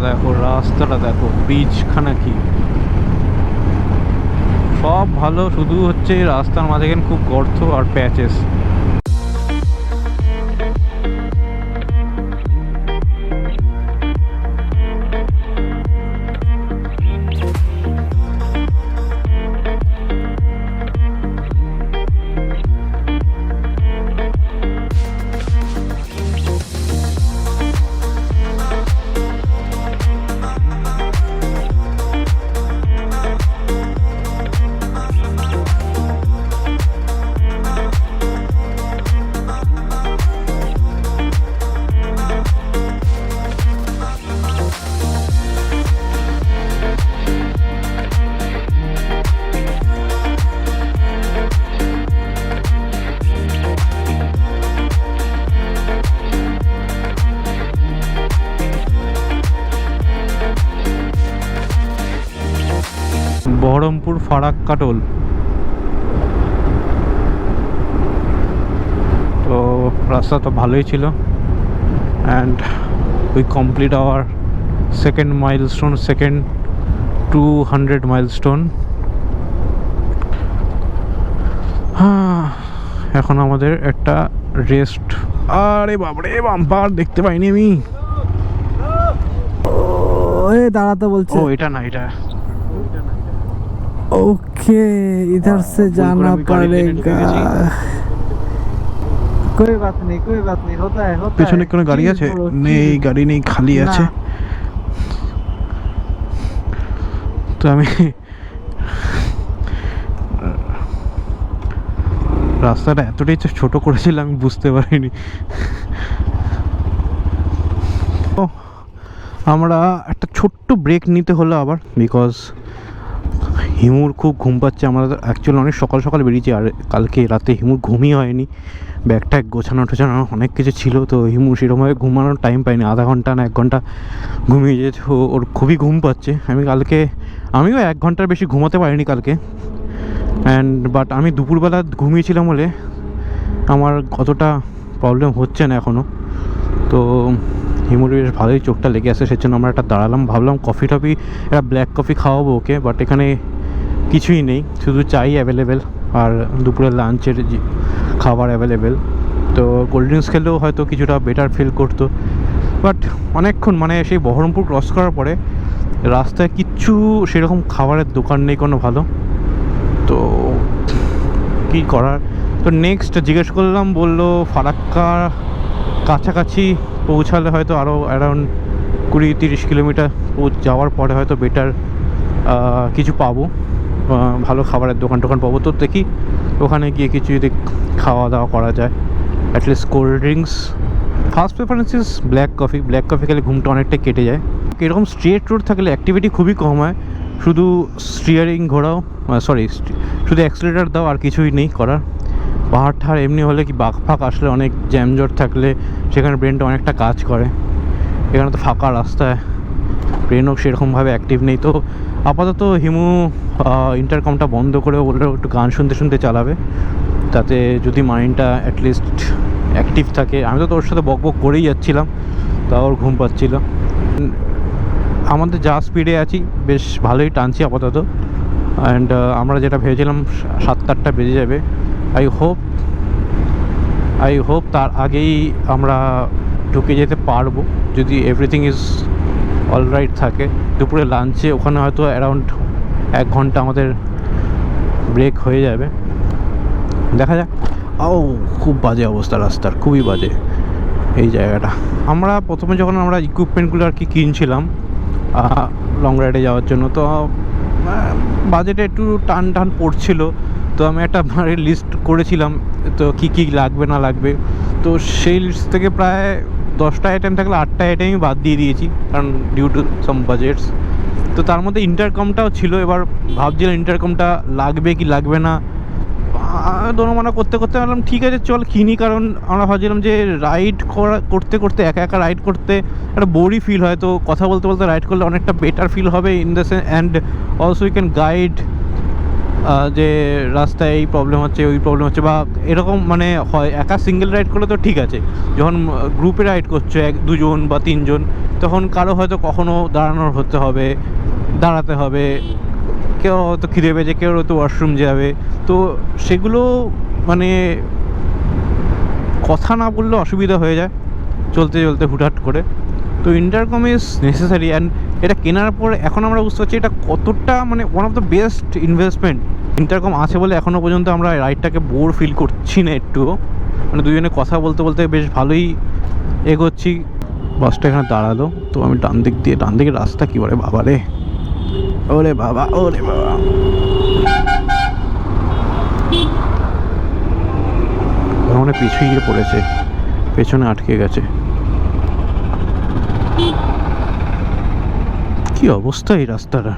[SPEAKER 2] দেখো, বীজখানা কি সব ভালো, শুধু হচ্ছে রাস্তার মাঝখানে খুব গর্ত আর প্যাচেস। বহরমপুর ফারাক্কা টোল। তো রাস্তা তো ভালোই ছিল, and we complete our second milestone, second 200 milestone. হ্যাঁ, এখন আমাদের একটা রেস্ট। আরে বাবারে, বাম্পার দেখতে পাইনি আমি।
[SPEAKER 3] ওই দাঁড়াতে বলছে।
[SPEAKER 2] ও এটা না, এটা
[SPEAKER 3] ओके इधर से जाना पड़ेगा। कोई बात नहीं होता है
[SPEAKER 2] পেছনে কোনো গাড়ি আছে? নেই, গাড়ি নেই, খালি আছে। তো আমি রাস্তাটা এতটাই ছোট করেছিলাম আমি বুঝতে পারিনি। আমরা একটা ছোট্ট ব্রেক নিতে হলো আবার, বিকজ হিমুর খুব ঘুম পাচ্ছে। আমরা অ্যাকচুয়ালি অনেক সকাল সকাল বেরিয়েছি, আর কালকে রাতে হিমুর ঘুমই হয়নি। ব্যাগটা গোছানো টোছানো অনেক কিছু ছিল, তো হিমু সেরকমভাবে ঘুমানোর টাইম পাইনি। আধা ঘন্টা না 1 ঘন্টা ঘুমিয়ে যেতে, ওর খুবই ঘুম পাচ্ছে। আমিও 1 ঘন্টার বেশি ঘুমাতে পারিনি কালকে। বাট আমি দুপুরবেলা ঘুমিয়েছিলাম বলে আমার অতটা প্রবলেম হচ্ছে না এখনও। তো হিমুর বেশ ভালোই চোখটা লেগে আসে, সেজন্য আমরা একটা দাঁড়ালাম, ভাবলাম কফি টফি, একটা ব্ল্যাক কফি খাওয়াবো ওকে। বাট এখানে কিছুই নেই, শুধু চাই অ্যাভেলেবেল, আর দুপুরের লাঞ্চের খাবার অ্যাভেলেবেল। তো কোল্ড ড্রিঙ্কস খেলেও হয়তো কিছুটা বেটার ফিল করতো। বাট অনেকক্ষণ, মানে সেই বহরমপুর ক্রস করার পরে রাস্তায় কিচ্ছু সেরকম খাবারের দোকান নেই কোনো ভালো। তো কী করার, তো নেক্সট জিজ্ঞেস করলাম, বললো ফারাক্কা কাছাকাছি পৌঁছালে হয়তো আরও অ্যারাউন্ড 20-30 কিলোমিটার যাওয়ার পরে হয়তো বেটার কিছু পাবো, ভালো খাবারের দোকান টোকান পাবো। তো দেখি ওখানে গিয়ে কিছু যদি খাওয়া দাওয়া করা যায়, at least cold drinks. First preference is black coffee খেলে ঘুমটা অনেকটাই কেটে যায়। এরকম স্ট্রেট রোড থাকলে অ্যাক্টিভিটি খুবই কম হয়, শুধু স্টিয়ারিং ঘোরাও, শুধু অ্যাক্সিলারেটার দাও, আর কিছুই নেই করার।
[SPEAKER 1] পাহাড় ঠাড় এমনি হলে কি বাঘ ফাঁক আসলে অনেক জ্যামজট থাকলে সেখানে ব্রেনটা অনেকটা কাজ করে। এখানে তো ফাঁকা রাস্তায় ব্রেনও সেরকমভাবে অ্যাক্টিভ নেই। তো আপাতত হিমু ইন্টারকমটা বন্ধ করে বললো একটু গান শুনতে শুনতে চালাবে, তাতে যদি মাইন্ডটা অ্যাটলিস্ট অ্যাক্টিভ থাকে। আমি তো তোর সাথে বক বক করেই যাচ্ছিলাম, তাও ওর ঘুম পাচ্ছিল। আমাদের যা স্পিডে আছি বেশ ভালোই টানছি আপাতত। অ্যান্ড আমরা যেটা ভেবেছিলাম 7-8টা বেজে যাবে, আই হোপ তার আগেই আমরা ঢুকে যেতে পারবো যদি এভরিথিং ইজ অলরাইট থাকে। দুপুরে লাঞ্চে ওখানে হয়তো অ্যারাউন্ড 1 ঘন্টা আমাদের ব্রেক হয়ে যাবে, দেখা যাক। খুব বাজে অবস্থা রাস্তার, খুবই বাজে এই জায়গাটা। আমরা প্রথমে যখন আমরা ইকুইপমেন্টগুলো আর কি কিনছিলাম লং রাইডে যাওয়ার জন্য, তো বাজেটে একটু টান পড়ছিল। তো আমি একটা লিস্ট করেছিলাম তো কী লাগবে না লাগবে। তো সেই লিস্ট থেকে প্রায় 10টা আইটেম থাকলে 8টা আইটেমই বাদ দিয়ে দিয়েছি, কারণ ডিউ টু সাম বাজেটস। তো তার মধ্যে ইন্টারকমটাও ছিল। এবার ভাবছিলাম ইন্টারকমটা লাগবে কি লাগবে না, দোনোমানা করতে ভাবলাম ঠিক আছে চল কিনি। কারণ আমরা ভাবছিলাম যে রাইড করতে করতে একা রাইড করতে একটা বোরই ফিল হয়, তো কথা বলতে রাইড করলে অনেকটা বেটার ফিল হবে in the sense. And also we can guide যে রাস্তায় এই প্রবলেম হচ্ছে ওই প্রবলেম হচ্ছে বা এরকম মানে হয়। একা সিঙ্গেল রাইড করলে তো ঠিক আছে, যখন গ্রুপে রাইড করছো 1-2 জন বা 3 জন, তখন কারো হয়তো কখনও দাঁড়াতে হবে, কেউ হয়তো খিদে পেয়েছে, কেউ হয়তো ওয়াশরুম যাবে। তো সেগুলো মানে কথা না বললে অসুবিধা হয়ে যায় চলতে হুটহাট করে। তো ইন্টারকম ইজ নেসেসারি। অ্যান্ড এটা কেনার পর এখন আমরা বুঝতে পারছি এটা কতটা মানে one of the best investment. Intercom আছে বলে এখনও পর্যন্ত আমরা রাইডটাকে বোর ফিল করছি না একটুও, মানে দুজনে কথা বলতে বেশ ভালোই এগোচ্ছি। বাসটা এখানে দাঁড়ালো, তো আমি ডান দিকে রাস্তা কী বলে বাবা রে, ওরে বাবা মানে পিছিয়ে পড়েছে, পেছনে আটকে গেছে। কি অবস্থা এই রাস্তাটা।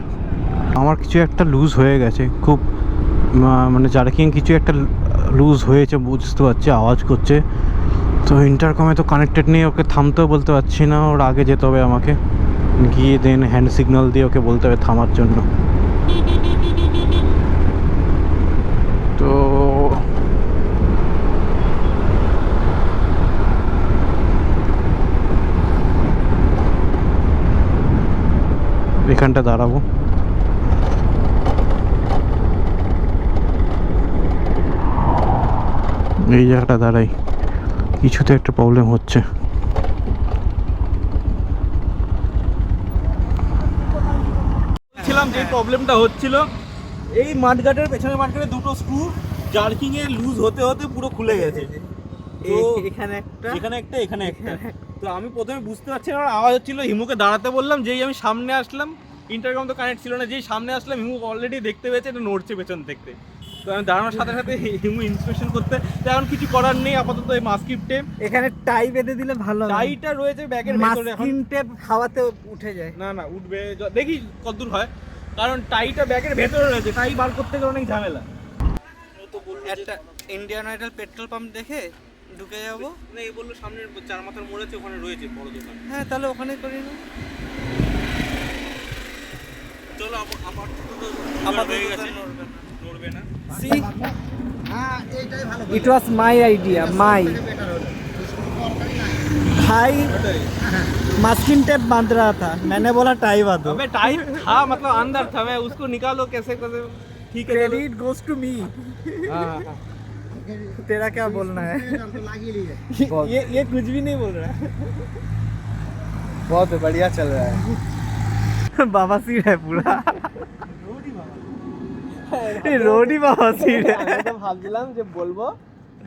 [SPEAKER 1] আমার কিছু একটা লুজ হয়ে গেছে খুব, মানে জার্কিং কিছু একটা লুজ হয়েছে বুঝতে পারছি, আওয়াজ করছে। তো ইন্টারকমে তো কানেক্টেড নেই, ওকে থামতেও বলতে পারছি না, ওর আগে যেতে হবে আমাকে, গিয়ে দেন হ্যান্ড সিগন্যাল দিয়ে ওকে বলতে হবে থামার জন্য। তো এখানটা দাঁড়াবো। এই জায়গাটা দাঁড়াই, কিছুতে একটা প্রবলেম হচ্ছে।
[SPEAKER 2] ছিলাম যে প্রবলেমটা হচ্ছিল এই মাঠঘাটের পেছনের মাঠঘাটে দুটো স্ক্রু জার্কিং এ লুজ হতে পুরো খুলে গেছে। তো এখানে একটা তো আমি প্রথমে বুঝতে পারছিলাম না, আওয়াজ হচ্ছিল। হিমুকে দাঁড়াতে বললাম, যেই আমি সামনে আসলাম ইন্টারকম তো কানেক্ট ছিল না, যেই সামনে আসলাম হিমু অলরেডি দেখতে পেয়েছে এটা নড়ছে পেছন থেকে। তো আমি দাঁড়ানোর সাথে হিমু ইন্সপেকশন করতে, তো এখন কিছু করার নেই আপাতত। এই মাস্কিপ টেপ
[SPEAKER 3] এখানে টাই বেঁধে দিলে ভালো।
[SPEAKER 2] টাইটা রয়েছে ব্যাগের ভেতরে, এখন
[SPEAKER 3] মাস্কিং টেপ হাওয়াতে উঠে যায়।
[SPEAKER 2] না উঠবে, দেখি কতদূর হয়। কারণ টাইটা ব্যাগের ভেতরে রয়েছে, টাই বার করতে গেলে অনেক ঝামেলা।
[SPEAKER 3] একটা ইন্ডিয়ান আইডল পেট্রোল পাম্প দেখে ঢুকে যাবো।
[SPEAKER 2] না এই বললো সামনের 4 মাথার মোড় আছে, ওখানে রয়েছে বড় দোকান।
[SPEAKER 3] হ্যাঁ তাহলে ওখানে করি না।
[SPEAKER 2] চলো
[SPEAKER 3] আপাতত
[SPEAKER 2] হয়ে গেছে,
[SPEAKER 3] নড়বে
[SPEAKER 2] না।
[SPEAKER 3] See, it was my idea, भाई मास्किंग टेप बांध रहा था, मैंने बोला टाई बांधो।
[SPEAKER 2] अबे टाई था मतलब अंदर था, मैं उसको निकालो कैसे ठीक है।
[SPEAKER 3] Credit goes to me.
[SPEAKER 2] हाँ
[SPEAKER 3] तेरा क्या बोलना है?
[SPEAKER 2] ये कुछ भी नहीं बोल रहा है।
[SPEAKER 3] बहुत बढ़िया चल रहा है। बाबा सीट है पूरा, रोडी बाबा सीट है।
[SPEAKER 4] আমি তো ভাবছিলাম যে বলবো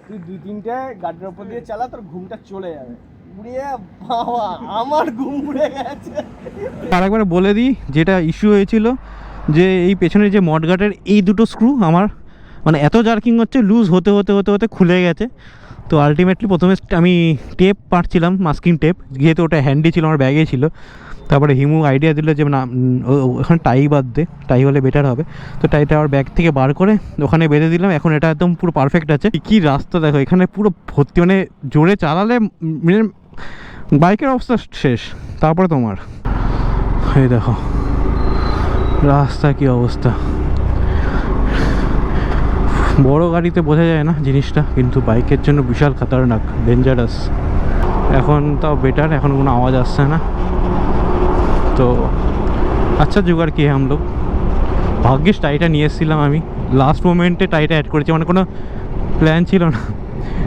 [SPEAKER 4] তুই 2-3টে গাড়ির উপর দিয়ে চালা, তোর ঘুমটা চলে যাবে। উড়িয়ে বাবা আমার ঘুম উড়ে গেছে।
[SPEAKER 1] আরেকবার বলে দিই যেটা ইস্যু হয়েছিল, যে এই পেছনের যে মডগার্ডের এই দুটো স্ক্রু আমার মানে এত জার্কিং হচ্ছে, লুজ হতে খুলে গেছে। তো আলটিমেটলি প্রথমে আমি টেপ পারছিলাম, মাস্কিং টেপ, যেহেতু ওটা হ্যান্ডি ছিল, আমার ব্যাগেই ছিল। তারপরে হিমু আইডিয়া দিল যে না ওখানে টাই বাঁধ দে, টাই হলে বেটার হবে। তো টাইটা আমার ব্যাগ থেকে বার করে ওখানে বেঁধে দিলাম। এখন এটা একদম পুরো পারফেক্ট আছে। কী রাস্তা দেখো, এখানে পুরো ভর্তি, মানে জোরে চালালে মানে বাইকের অবস্থা শেষ। তারপরে তোমার এই দেখো রাস্তা কী অবস্থা। বড় গাড়িতে বোঝা যায় না জিনিসটা, কিন্তু বাইকের জন্য বিশাল খতরনাক, ডেঞ্জারাস। এখন তাও বেটার, এখন কোনো আওয়াজ আসছে না। তো আচ্ছা জোগাড় কি हम लोग, ভাগ্যিস টাইটা নিয়ে এসেছিলাম আমি, লাস্ট মোমেন্টে টাইটা অ্যাড করেছি, মানে কোনো প্ল্যান ছিল না।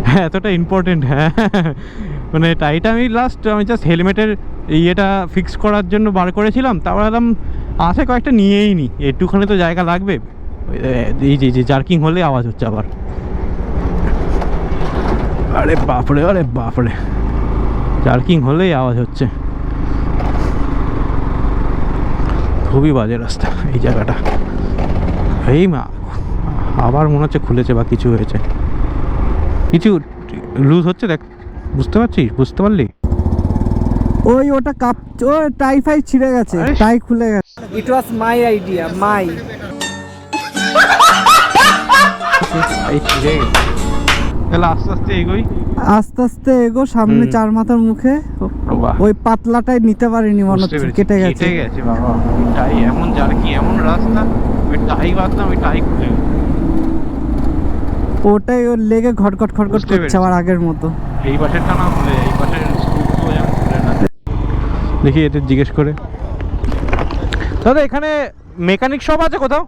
[SPEAKER 1] হ্যাঁ এতটা ইম্পর্টেন্ট, হ্যাঁ মানে টাইটা আমি জাস্ট হেলমেটের ইয়েটা ফিক্স করার জন্য বার করেছিলাম। তারপর ভাবলাম আছে কয়েকটা নিয়েই নি, একটুখানি তো জায়গা লাগবে। এই যে জার্কিং হলে আওয়াজ হচ্ছে আবার। আরে বাপরে জার্কিং হলেই আওয়াজ হচ্ছে। খুবই বাজে রাস্তা এই জায়গাটা। এই মা আবার মনে হচ্ছে খুলেছে বা কিছু হয়েছে, কিছু লুজ হচ্ছে দেখ, বুঝতে পারলি?
[SPEAKER 3] ওই ওটা কাপ, ও টাই ফাই ছিঁড়ে গেছে, টাই খুলে গেছে। ইট ওয়াজ মাই আইডিয়া, মাই।
[SPEAKER 1] তাহলে আস্তে আস্তে এগো, সামনে চার মাথার মুখে ওই পাতলাটাই নিতে পারিনি, মনে হচ্ছে কেটে গেছে বাবা। টাই এমন জার্কি, এমন রাস্তা, ওই টাই বাঁধলাম, ওই টাই খুলে ওটাই ওর লেগে ঘটঘট করছে আবার আগের মতো। এই পাশেরটা না খুলে, এই পাশের স্ক্রুগুলো যেমন খুলে না। দেখি এদের জিজ্ঞেস করে। দাদা এখানে মেকানিক শপ আছে কোথাও?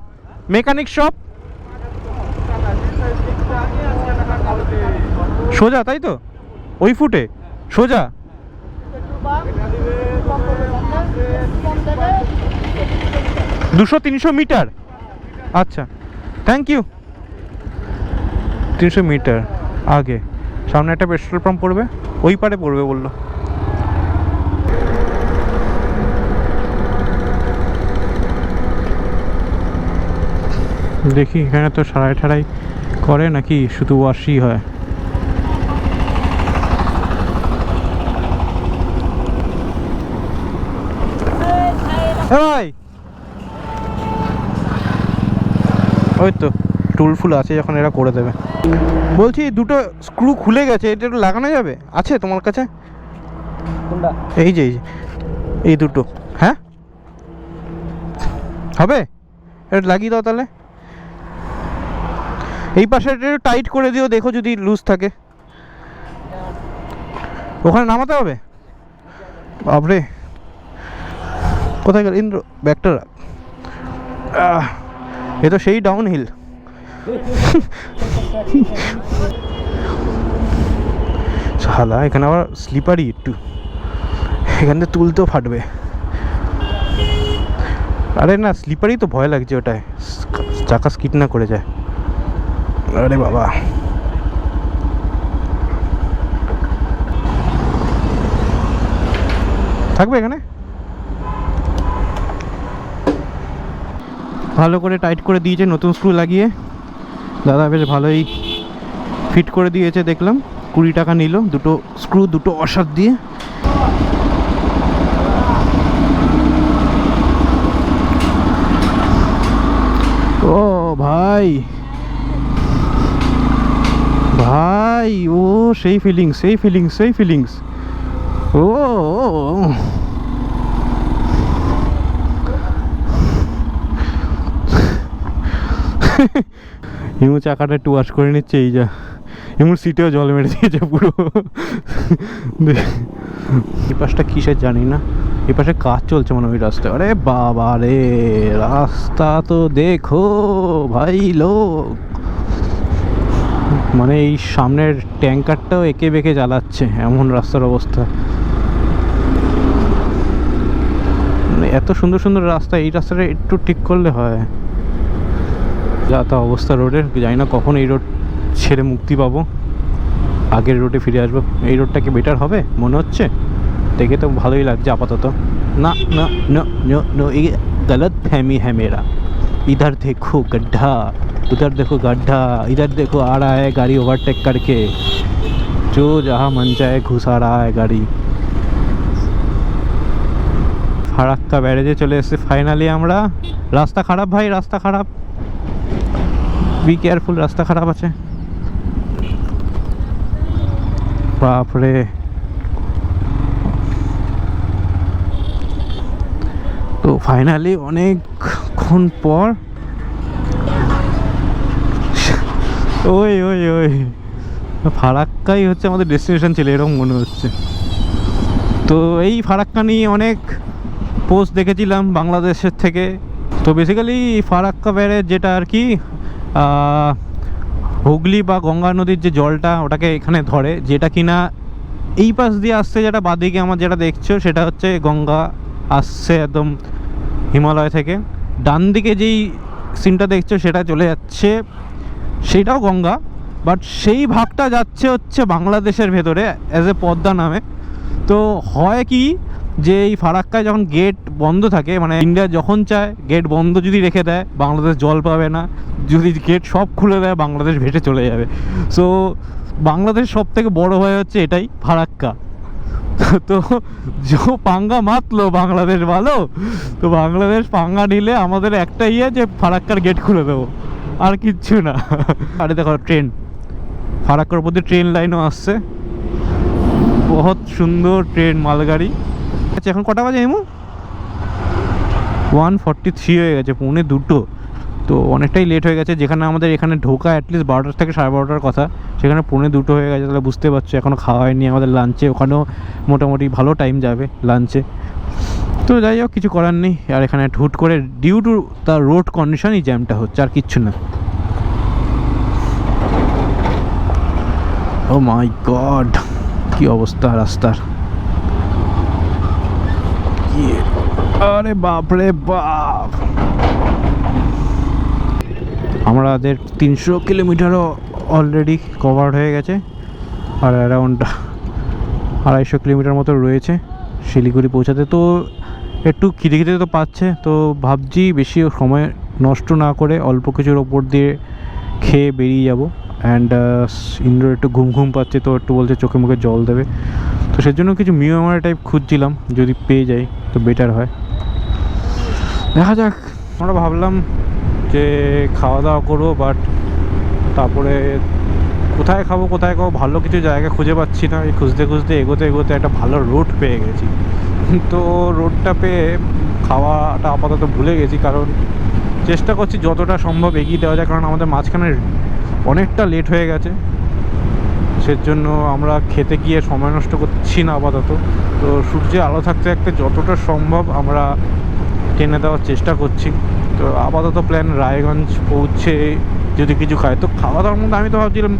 [SPEAKER 1] মেকানিক শপ সোজা, তাই তো? ওই ফুটে সোজা? 200-300 মিটার? আচ্ছা থ্যাংক ইউ। 300 মিটার আগে সামনে একটা পেট্রোল পাম্প পড়বে, ওই পারে পড়বে বললো। দেখি এখানে তো সারাই ঠাড়াই করে নাকি শুধু ওয়াশই হয়। ভাই ওই তো টুল ফুল আছে, যখন এরা করে দেবে। বলছি দুটো স্ক্রু খুলে গেছে, এটা একটু লাগানো যাবে? আছে তোমার কাছে? এই যে এই দুটো, হ্যাঁ হবে, এটা লাগিয়ে দাও তাহলে। এই পাশে একটু টাইট করে দিও, দেখো যদি লুজ থাকে। ওখানে নামাতে হবে? বাপরে কোথায় গেল ইন্দ্র, ব্যাগটা রাখ। এ তো সেই ডাউন হিল। শালা এখানে আবার স্লিপারি, একটু এখান থেকে তুলতেও ফাটবে। আরে না স্লিপারি তো ভয় লাগছে, ওটায় চাকা স্কিড না করে যায়। আরে বাবা থাকবে এখানে। ভালো করে টাইট করে দিয়েছে নতুন স্ক্রু লাগিয়ে, দাদা বেশ ভালোই ফিট করে দিয়েছে। দেখলাম 20 টাকা নিল দুটো স্ক্রু, দুটো অসার দিয়ে। ও ভাই ও সেই ফিলিংস ও হিমু চাকাটা একটু ওয়াশ করে নিচ্ছে। এই যা হিমুর সিটেও জল মেরে দিয়েছে পুরো। এই পাশটা কিসের জানি না, এই পাশে কাজ চলছে মনে হয় ওই রাস্তায়। আরে বাবা রে, রাস্তা তো দেখো ভাই লোক, মানে এই সামনের ট্যাঙ্কারটাও এঁকে বেঁকে চালাচ্ছে, এমন রাস্তার অবস্থা। মানে এত সুন্দর রাস্তা, এই রাস্তাটা একটু ঠিক করলে হয়। যা তা অবস্থা রোডের, জানি না কখন এই রোড ছেড়ে মুক্তি পাবো, আগের রোডে ফিরে আসবো। এই রোডটা কি বেটার হবে মনে হচ্ছে, দেখে তো ভালোই লাগছে আপাতত। না না नो नो नो ये गलत फहमी है मेरा। इधर देखो गड्ढा, उधर देखो गड्ढा, इधर देखो आ रहा है गाड़ी ओवरटेक करके। जो जहाँ मन चाहे घुसा रहा है गाड़ी। ফারাক্কা ব্যারেজে চলে এসেছি ফাইনালি আমরা। রাস্তা খারাপ ভাই, রাস্তা খারাপ, বি কেয়ারফুল, রাস্তা খারাপ আছে। বাপরে, তো ফাইনালি অনেকক্ষণ পর ওই ওই ওই ফারাক্কাই হচ্ছে আমাদের ডেস্টিনেশন ছিল এরকম মনে হচ্ছে। তো এই ফারাক্কা নিয়ে অনেক পোস্ট দেখেছিলাম বাংলাদেশের থেকে। তো বেসিক্যালি ফারাক্কা ব্যারেজ যেটা আর কি হুগলি বা গঙ্গা নদীর যে জলটা ওটাকে এখানে ধরে, যেটা কিনা এই পাশ দিয়ে আসছে, যেটা বাদিকে আমার যেটা দেখছো সেটা হচ্ছে গঙ্গা আসছে একদম হিমালয় থেকে। ডান দিকে যেই সিনটা দেখছো সেটা চলে যাচ্ছে, সেইটাও গঙ্গা, বাট সেই ভাগটা যাচ্ছে হচ্ছে বাংলাদেশের ভেতরে অ্যাজ এ পদ্মা নামে। তো হয় কি যে এই ফারাক্কায় যখন গেট বন্ধ থাকে, মানে ইন্ডিয়া যখন চায় গেট বন্ধ যদি রেখে দেয় বাংলাদেশ জল পাবে না, যদি গেট সব খুলে দেয় বাংলাদেশ ভেসে চলে যাবে। সো বাংলাদেশ সব থেকে বড় হয়ে হচ্ছে এটাই ফারাক্কা। তো যে পাঙ্গা মাতলো বাংলাদেশ ভালো, তো বাংলাদেশ পাঙ্গা নিলে আমাদের একটাই যে ফারাক্কার গেট খুলে দেবো, আর কিচ্ছু না। আরে দেখো ট্রেন, ফারাক্কার উপর দিয়ে ট্রেন লাইনও আসছে, বহুত সুন্দর ট্রেন, মালগাড়ি। আচ্ছা এখন কটা বাজে এমু? 1:43 হয়ে গেছে, 1:45। তো অনেকটাই লেট হয়ে গেছে। যেখানে আমাদের এখানে ঢোকা অ্যাটলিস্ট 12টা থেকে 12:30 কথা, সেখানে 1:45 হয়ে গেছে। তাহলে বুঝতে পারছো এখনও খাওয়া হয়নি আমাদের লাঞ্চে, ওখানেও মোটামুটি ভালো টাইম যাবে লাঞ্চে। তো যাই হোক, কিছু করার নেই। আর এখানে হুট করে ডিউ টু দ্য রোড কন্ডিশনই জ্যামটা হচ্ছে, আর কিচ্ছু না। ও মাই গড, কি অবস্থা রাস্তার! আরে বাপরে বাপ, আমাদের 300 কিলোমিটারও অলরেডি কভার হয়ে গেছে, আর অ্যারাউন্ড 250 কিলোমিটার মতো রয়েছে শিলিগুড়ি পৌঁছাতে। তো একটু খিদে খিদে তো পাচ্ছে, তো ভাবছি বেশি সময় নষ্ট না করে অল্প কিছুর ওপর দিয়ে খেয়ে বেরিয়ে যাব। অ্যান্ড ইন্দ্র একটু ঘুম ঘুম পাচ্ছে, তো একটু বলছে চোখে মুখে জল দেবে। তো সেজন্য কিছু মিউমার টাইপ খুঁজছিলাম, যদি পেয়ে যাই তো বেটার হয়। দেখা যাক। আমরা ভাবলাম যে খাওয়া দাওয়া করবো, বাট তারপরে কোথায় খাবো ভালো কিছু জায়গা খুঁজে পাচ্ছি না। এই খুঁজতে খুঁজতে এগোতে এগোতে একটা ভালো রোড পেয়ে গেছি। তো রোডটা পেয়ে খাওয়াটা আপাতত ভুলে গেছি, কারণ চেষ্টা করছি যতটা সম্ভব এগিয়ে দেওয়া যায়, কারণ আমাদের মাঝখানে অনেকটা লেট হয়ে গেছে। সেজন্য আমরা খেতে গিয়ে সময় নষ্ট করছি না আপাতত। তো সূর্যে আলো থাকতে থাকতে যতটা সম্ভব আমরা টেনে দেওয়ার চেষ্টা করছি। তো আপাতত প্ল্যান রায়গঞ্জ পৌঁছে যদি কিছু খাই। তো খাওয়া দাওয়ার মধ্যে আমি তো ভাবছিলাম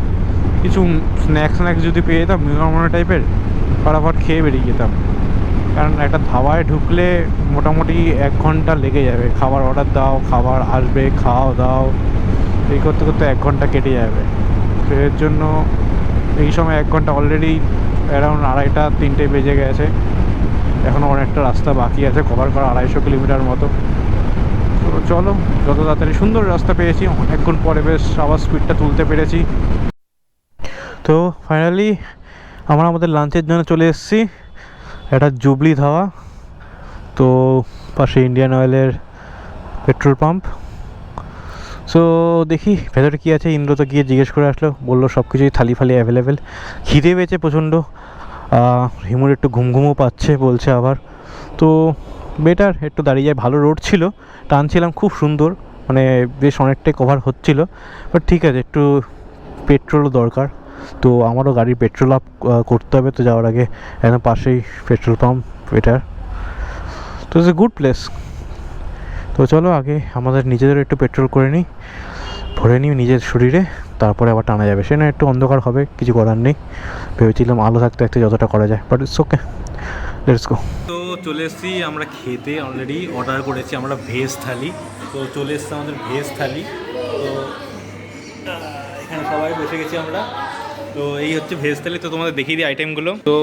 [SPEAKER 1] কিছু স্ন্যাক্স যদি পেয়ে যেতাম মিউমার টাইপের, ফটাফট খেয়ে বেরিয়ে যেতাম। কারণ একটা ধাবায় ঢুকলে মোটামুটি 1 ঘন্টা লেগে যাবে। খাবার অর্ডার দাও, খাবার আসবে, খাও দাও, এই করতে করতে 1 ঘন্টা কেটে যাবে। তো এর জন্য এই সময় 1 ঘন্টা অলরেডি অ্যারাউন্ড 2:30-3টে বেজে গেছে। এখনও অনেকটা রাস্তা বাকি আছে কভার করা, 250 কিলোমিটার মতো। তো চলো, যত তাড়াতাড়ি সুন্দর রাস্তা পেয়েছি, অনেকক্ষণ পরে বেশ আবার স্পিডটা তুলতে পেরেছি। তো ফাইনালি আমরা আমাদের লাঞ্চের জন্য চলে এসেছি একটা জুবলি ধাবা। তো পাশে ইন্ডিয়ান অয়েলের পেট্রোল পাম্প। সো দেখি ভেতরে কী আছে। ইন্দ্র তো গিয়ে জিজ্ঞেস করে আসলো, বললো সব কিছুই থালি ফালি অ্যাভেলেবেল। খিদে পেয়েছে প্রচণ্ড, হিমুর একটু ঘুমঘুমও পাচ্ছে বলছে আবার। তো বেটার একটু দাঁড়িয়ে যায়। ভালো রোড ছিল, টানছিলাম খুব সুন্দর, মানে বেশ অনেকটাই কভার হচ্ছিল। বাট ঠিক আছে, একটু পেট্রোলও দরকার। তো আমারও গাড়ির পেট্রোল আপ করতে হবে। তো যাওয়ার আগে একদম পাশেই পেট্রোল পাম্প বেটার। তো ইটস এ গুড প্লেস। তো চলো আগে আমাদের নিজেদের একটু পেট্রোল করে নিই, ভরে নিই নিজের শরীরে, তারপরে আবার টানা যাবে। সে না একটু অন্ধকার হবে, কিছু করার নেই। ভেবেছিলাম আলো থাকতে থাকতে যতটা করা যায়, but it's okay, let's go. তো চলে এসেছি আমরা খেতে, অলরেডি অর্ডার করেছি আমরা ভেজ থালি। তো চলে এসেছে আমাদের ভেজ থালি। তো এখানে সবাই বসে গেছি আমরা। তো এই হচ্ছে ভেজ থালি। তো তোমাদের দেখিয়ে দিই আইটেমগুলো। তো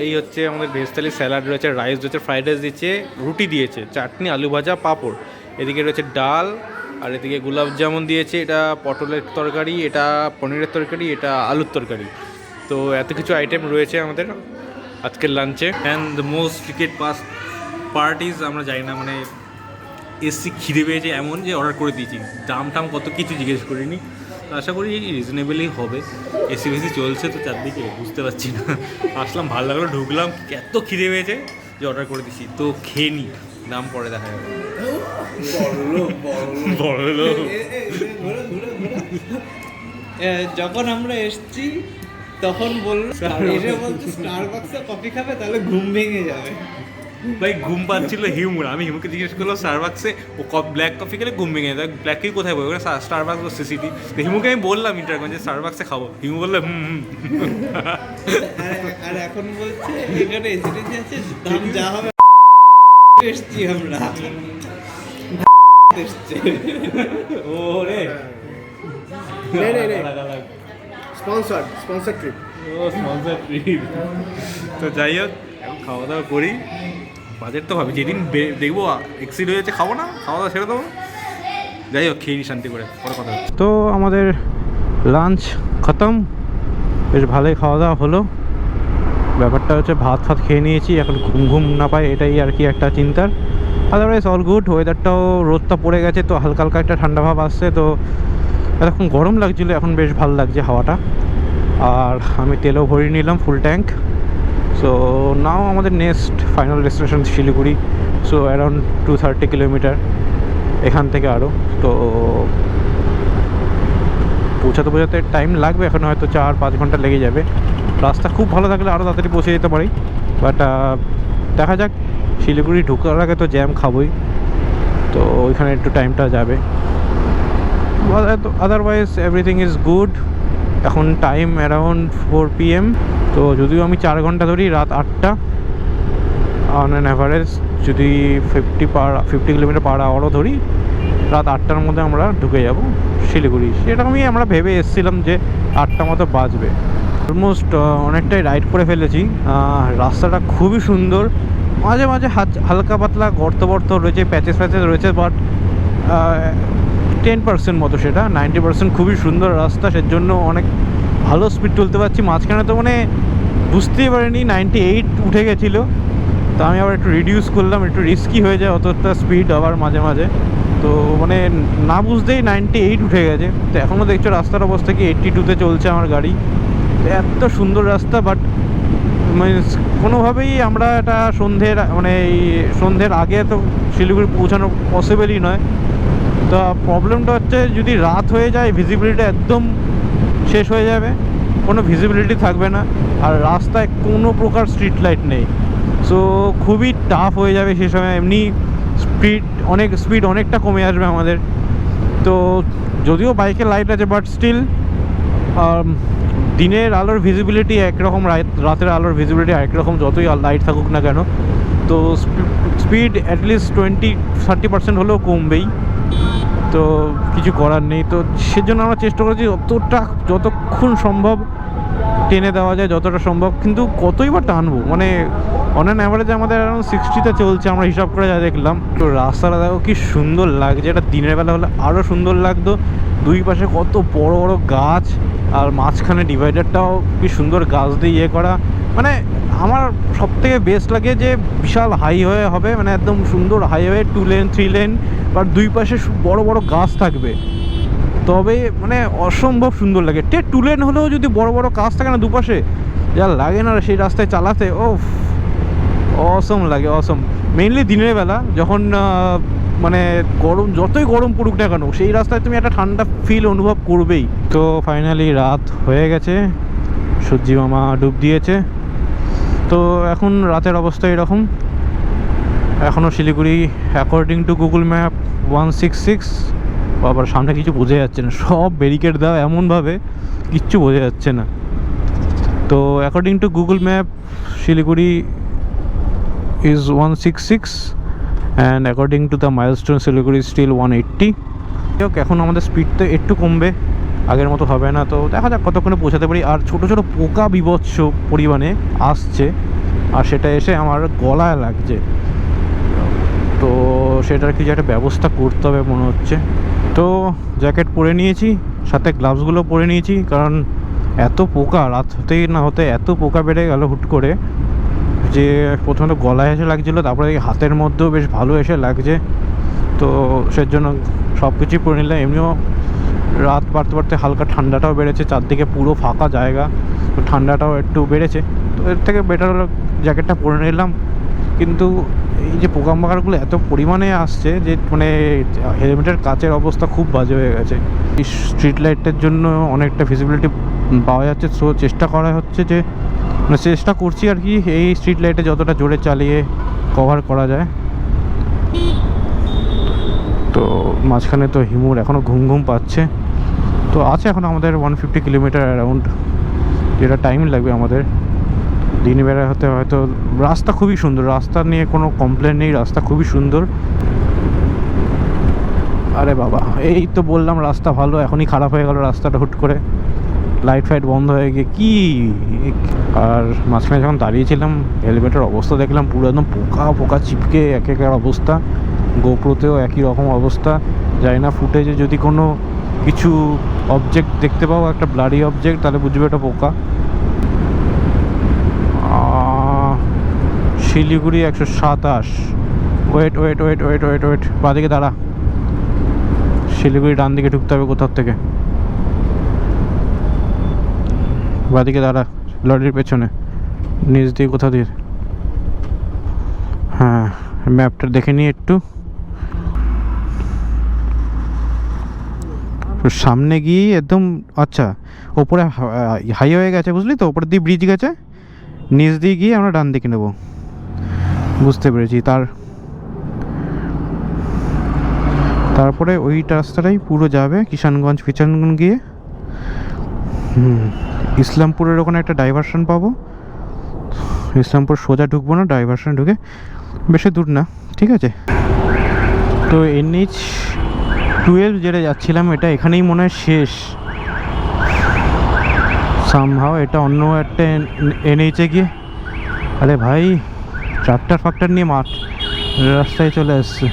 [SPEAKER 1] এই হচ্ছে আমাদের ভেজ থালি। স্যালাড রয়েছে, রাইস রয়েছে, ফ্রাইড রাইস দিচ্ছে, রুটি দিয়েছে, চাটনি, আলু ভাজা, পাঁপড়। এদিকে রয়েছে ডাল, আর এদিকে গোলাপ জামুন দিয়েছে। এটা পটলের তরকারি, এটা পনিরের তরকারি, এটা আলুর তরকারি।
[SPEAKER 2] তো এত কিছু আইটেম রয়েছে আমাদের আজকের লাঞ্চে। And the most cricket part is আমরা জানি না, মানে এসছি খিদে পেয়েছে এমন যে অর্ডার করে দিয়েছি, দাম টাম কত কিছু জিজ্ঞেস করিনি। তো আশা করি রিজনেবলই হবে, এসি বেশি চলছে তো চারদিকে, বুঝতে পারছি না। আসলাম, ভালো লাগলো, ঢুকলাম, এত খিদে পেয়েছে যে অর্ডার করে দিচ্ছি। তো খেয়ে নিই, দাম পরে দেখা যাবে। বড়লো
[SPEAKER 3] যখন আমরা এসছি তখন বললো এসে বলছে স্টারবাক্সে কফি খাবে, তাহলে ঘুম ভেঙে যাবে।
[SPEAKER 2] ভাই ঘুম পাচ্ছিল হিমুর, আমি হিমুকে জিজ্ঞেস করলাম স্টারবাক্সে ও ব্ল্যাক কফি খেলে ঘুম ভেঙে যায়, ব্ল্যাক কফি কোথায় পাবো, স্টারবাক্স বসছে সিটি। তো হিমুকে আমি বললাম ইন্টারগঞ্জে স্টারবাক্সে খাবো, হিমু বললো
[SPEAKER 3] আর এখন বলছে এখানে এসিডেন্সি আছে, দাম যা হবে। এসছি আমরা এসছে
[SPEAKER 2] ও রে
[SPEAKER 4] স্পন্সর ট্রিপ।
[SPEAKER 2] তো যাই হোক, এখন খাওয়া দাওয়া করি। বাজেট তো ভাবি যেদিন দেখবো এক্সিড হয়ে যাচ্ছে খাবো না, খাওয়া দাওয়া ছেড়ে দেবো। যাই হোক খেয়ে নি শান্তি করে, পরে কথা হচ্ছে।
[SPEAKER 1] তো আমাদের লাঞ্চ খতম, বেশ ভালোই খাওয়া দাওয়া হলো। ব্যাপারটা হচ্ছে ভাত ফাত খেয়ে নিয়েছি, এখন ঘুম না পাই এটাই আর কি একটা চিন্তার। Otherwise all good. ওয়েদারটাও, রোদটা পড়ে গেছে তো হালকা হালকা একটা ঠান্ডা ভাব আসছে। তো এরকম গরম লাগছিলো, এখন বেশ ভালো লাগছে হাওয়াটা। আর আমি তেলও ভরিয়ে নিলাম ফুল ট্যাঙ্ক। সো নাও আমাদের next final destination Siliguri. So around 230 kilometre এখান থেকে আরও। তো পৌঁছাতে টাইম লাগবে, এখন হয়তো 4-5 ঘন্টা লেগে যাবে। রাস্তা খুব ভালো থাকলে আরও তাড়াতাড়ি পৌঁছে যেতে পারি, বাট দেখা যাক। শিলিগুড়ি ঢোকার আগে তো জ্যাম খাবোই, তো ওইখানে একটু টাইমটা যাবে। Otherwise everything is good. এখন টাইম অ্যারাউন্ড 4 PM। তো যদিও আমি 4 ঘন্টা ধরি, রাত 8টা অন অ্যান অ্যাভারেজ। যদি 50 কিলোমিটার পার আওয়ারও ধরি, রাত 8টার মধ্যে আমরা ঢুকে যাব শিলিগুড়ি। সেরকমই আমরা ভেবে এসেছিলাম যে 8টা মতো বাজবে। অলমোস্ট অনেকটাই রাইড করে ফেলেছি। রাস্তাটা খুবই সুন্দর, মাঝে মাঝে হালকা পাতলা গর্ত রয়েছে, প্যাচেস রয়েছে, বাট 10% মতো, সেটা 90% খুবই সুন্দর রাস্তা। সেজন্য অনেক ভালো স্পিড তুলতে পারছি। মাঝখানে তো মানে বুঝতেই পারিনি 98 উঠে গেছিলো, তো আমি আবার একটু রিডিউস করলাম, একটু রিস্কি হয়ে যায় অতটা স্পিড আবার মাঝে মাঝে। তো মানে না বুঝতেই 98 উঠে গেছে। তো এখনও দেখছো রাস্তার অবস্থা কি 82-তে চলছে আমার গাড়ি। এত সুন্দর রাস্তা, বাট মানে কোনোভাবেই আমরা এটা সন্ধ্যের আগে তো শিলিগুড়ি পৌঁছানো পসিবলই নয়। তো প্রবলেমটা হচ্ছে যদি রাত হয়ে যায়, ভিজিবিলিটি একদম শেষ হয়ে যাবে, কোনো ভিজিবিলিটি থাকবে না, আর রাস্তায় কোনো প্রকার স্ট্রিট লাইট নেই। সো খুবই টাফ হয়ে যাবে সে সময়। এমনি স্পিড অনেকটা কমে আসবে আমাদের। তো যদিও বাইকে লাইট আছে, বাট স্টিল দিনের আলোর ভিজিবিলিটি একরকম, রাতের আলোর ভিজিবিলিটি একরকম, যতই লাইট থাকুক না কেন। তো স্পিড অ্যাটলিস্ট 20-30% হলেও কমবেই। তো কিছু করার নেই। তো সেজন্য আমরা চেষ্টা করেছি যতক্ষণ সম্ভব টেনে দেওয়া যায়, যতটা সম্ভব। কিন্তু কতই বা টানবো, মানে অন অ্যান অ্যাভারেজে আমাদের অ্যারাউন্ড 60-তে চলছে, আমরা হিসাব করে যা দেখলাম। তো রাস্তাটা দেখো কি সুন্দর লাগছে, এটা দিনের বেলা হলে আরও সুন্দর লাগতো। দুই পাশে কত বড় বড় গাছ, আর মাঝখানে ডিভাইডারটাও কি সুন্দর গাছ দিয়ে করা। মানে আমার সবথেকে বেস্ট লাগে যে বিশাল হাইওয়ে হবে, মানে একদম সুন্দর হাইওয়ে, 2 লেন 3 লেন, বাট দুই পাশে বড় বড় গাছ থাকবে, তবে মানে অসম্ভব সুন্দর লাগে। 2 লেন হলেও যদি বড় বড় গাছ থাকে না দুপাশে, যা লাগে না সেই রাস্তায় চালাতে, ও অসম লাগে, অসম। মেইনলি দিনের বেলা যখন মানে যতই গরম পড়ুক না কেন, সেই রাস্তায় তুমি একটা ঠান্ডা ফিল অনুভব করবেই। তো ফাইনালি রাত হয়ে গেছে, সূর্যি মামা ডুব দিয়েছে। তো এখন রাতের অবস্থা এরকম। এখনও Siliguri according to Google map 166। আবার সামনে কিছু বোঝা যাচ্ছে না, সব ব্যারিকেড দেওয়া এমনভাবে কিচ্ছু বোঝা যাচ্ছে না। তো according to Google map Siliguri is 166 and according to the milestone Siliguri still 180। এখন আমাদের স্পিড তো একটু কমবে, আগের মতো হবে না। তো দেখা যাক কতক্ষণে পৌঁছাতে পারি। আর ছোটো ছোটো পোকা বিভৎস পরিমাণে আসছে, আর সেটা এসে আমার গলায় লাগছে। তো সেটার কিছু একটা ব্যবস্থা করতে হবে মনে হচ্ছে। তো জ্যাকেট পরে নিয়েছি, সাথে গ্লাভসগুলো পরে নিয়েছি, কারণ এত পোকা, রাত হতেই না হতে এত পোকা বেড়ে গেল হুট করে, যে প্রথমত গলায় এসে লাগছিলো, তারপরে হাতের মধ্যেও বেশ ভালো এসে লাগছে। তো সেজন্য সব কিছুই পরে নিলাম। এমনিও রাত বাড়তে বাড়তে হালকা ঠান্ডাটাও বেড়েছে, চারদিকে পুরো ফাঁকা জায়গা, তো ঠান্ডাটাও একটু বেড়েছে। তো এর থেকে বেটার হলো জ্যাকেটটা পরে নিলাম। কিন্তু এই যে পোকামাকড়গুলো এত পরিমাণে আসছে যে মানে হেলমেটের কাচের অবস্থা খুব বাজে হয়ে গেছে। এই স্ট্রিট লাইটের জন্য অনেকটা ভিজিবিলিটি পাওয়া যাচ্ছে, সো চেষ্টা করা হচ্ছে যে মানে চেষ্টা করছি আর কি এই স্ট্রিট লাইটে যতটা জোরে চালিয়ে কভার করা যায়। তো মাঝখানে তো হিমুর এখনও ঘুম ঘুম পাচ্ছে, তো আছে এখন আমাদের 150 কিলোমিটার অ্যারাউন্ড, যেটা টাইম লাগবে আমাদের। দিনের বেলা হতে হয়তো রাস্তা খুবই সুন্দর, রাস্তা নিয়ে কোনো কমপ্লেন নেই, রাস্তা খুবই সুন্দর। আরে বাবা, এই তো বললাম রাস্তা ভালো, এখনই খারাপ হয়ে গেল রাস্তাটা হুট করে, লাইট ফাইট বন্ধ হয়ে গিয়ে কি। আর মাঝখানে যখন দাঁড়িয়েছিলাম হেলমেটের অবস্থা দেখলাম পুরো একদম পোকা পোকা চিপকে এক একের অবস্থা। গোপ্রোতেও একই রকম অবস্থা। জানি না ফুটেজে যদি কোনো কিছু অবজেক্ট দেখতে পাও, একটা ব্লাডি অবজেক্ট, তাহলে বুঝবে এটা পোকা। Siliguri 127। Wait wait wait wait wait wait, বাঁদিকে দাঁড়া। শিলিগুড়ি ডান দিকে ঢুকতে হবে কোথাও থেকে, বাঁদিকে দাঁড়া, লরির পেছনে নিচ দিয়ে কোথাও দিয়ে। হ্যাঁ, ম্যাপটা দেখে নিই একটু। সামনে গিয়ে একদম, আচ্ছা ওপরে হাইওয়ে গেছে বুঝলি তো, ওপরে দিয়ে ব্রিজ গেছে, নিচ দিয়ে গিয়ে আমরা ডান দিকে নেব, বুঝতে পেরেছি। তারপরে ওই রাস্তাটাই পুরো যাবে কিষানগঞ্জ ফিচানগঞ্জ গিয়ে। ইসলামপুরের ওখানে একটা ডাইভারশন পাবো, ইসলামপুর সোজা ঢুকবো না, ডাইভারশন ঢুকে, বেশি দূর না, ঠিক আছে। তো NH-12 যেটা যাচ্ছিলাম, এটা এখানেই মনে হয় শেষ সামহাও। এটা অন্য একটা NH-এ গিয়ে, আরে ভাই ট্রাক্টর ফাক্টর নিয়ে মাঠ রাস্তায় চলে আসছে।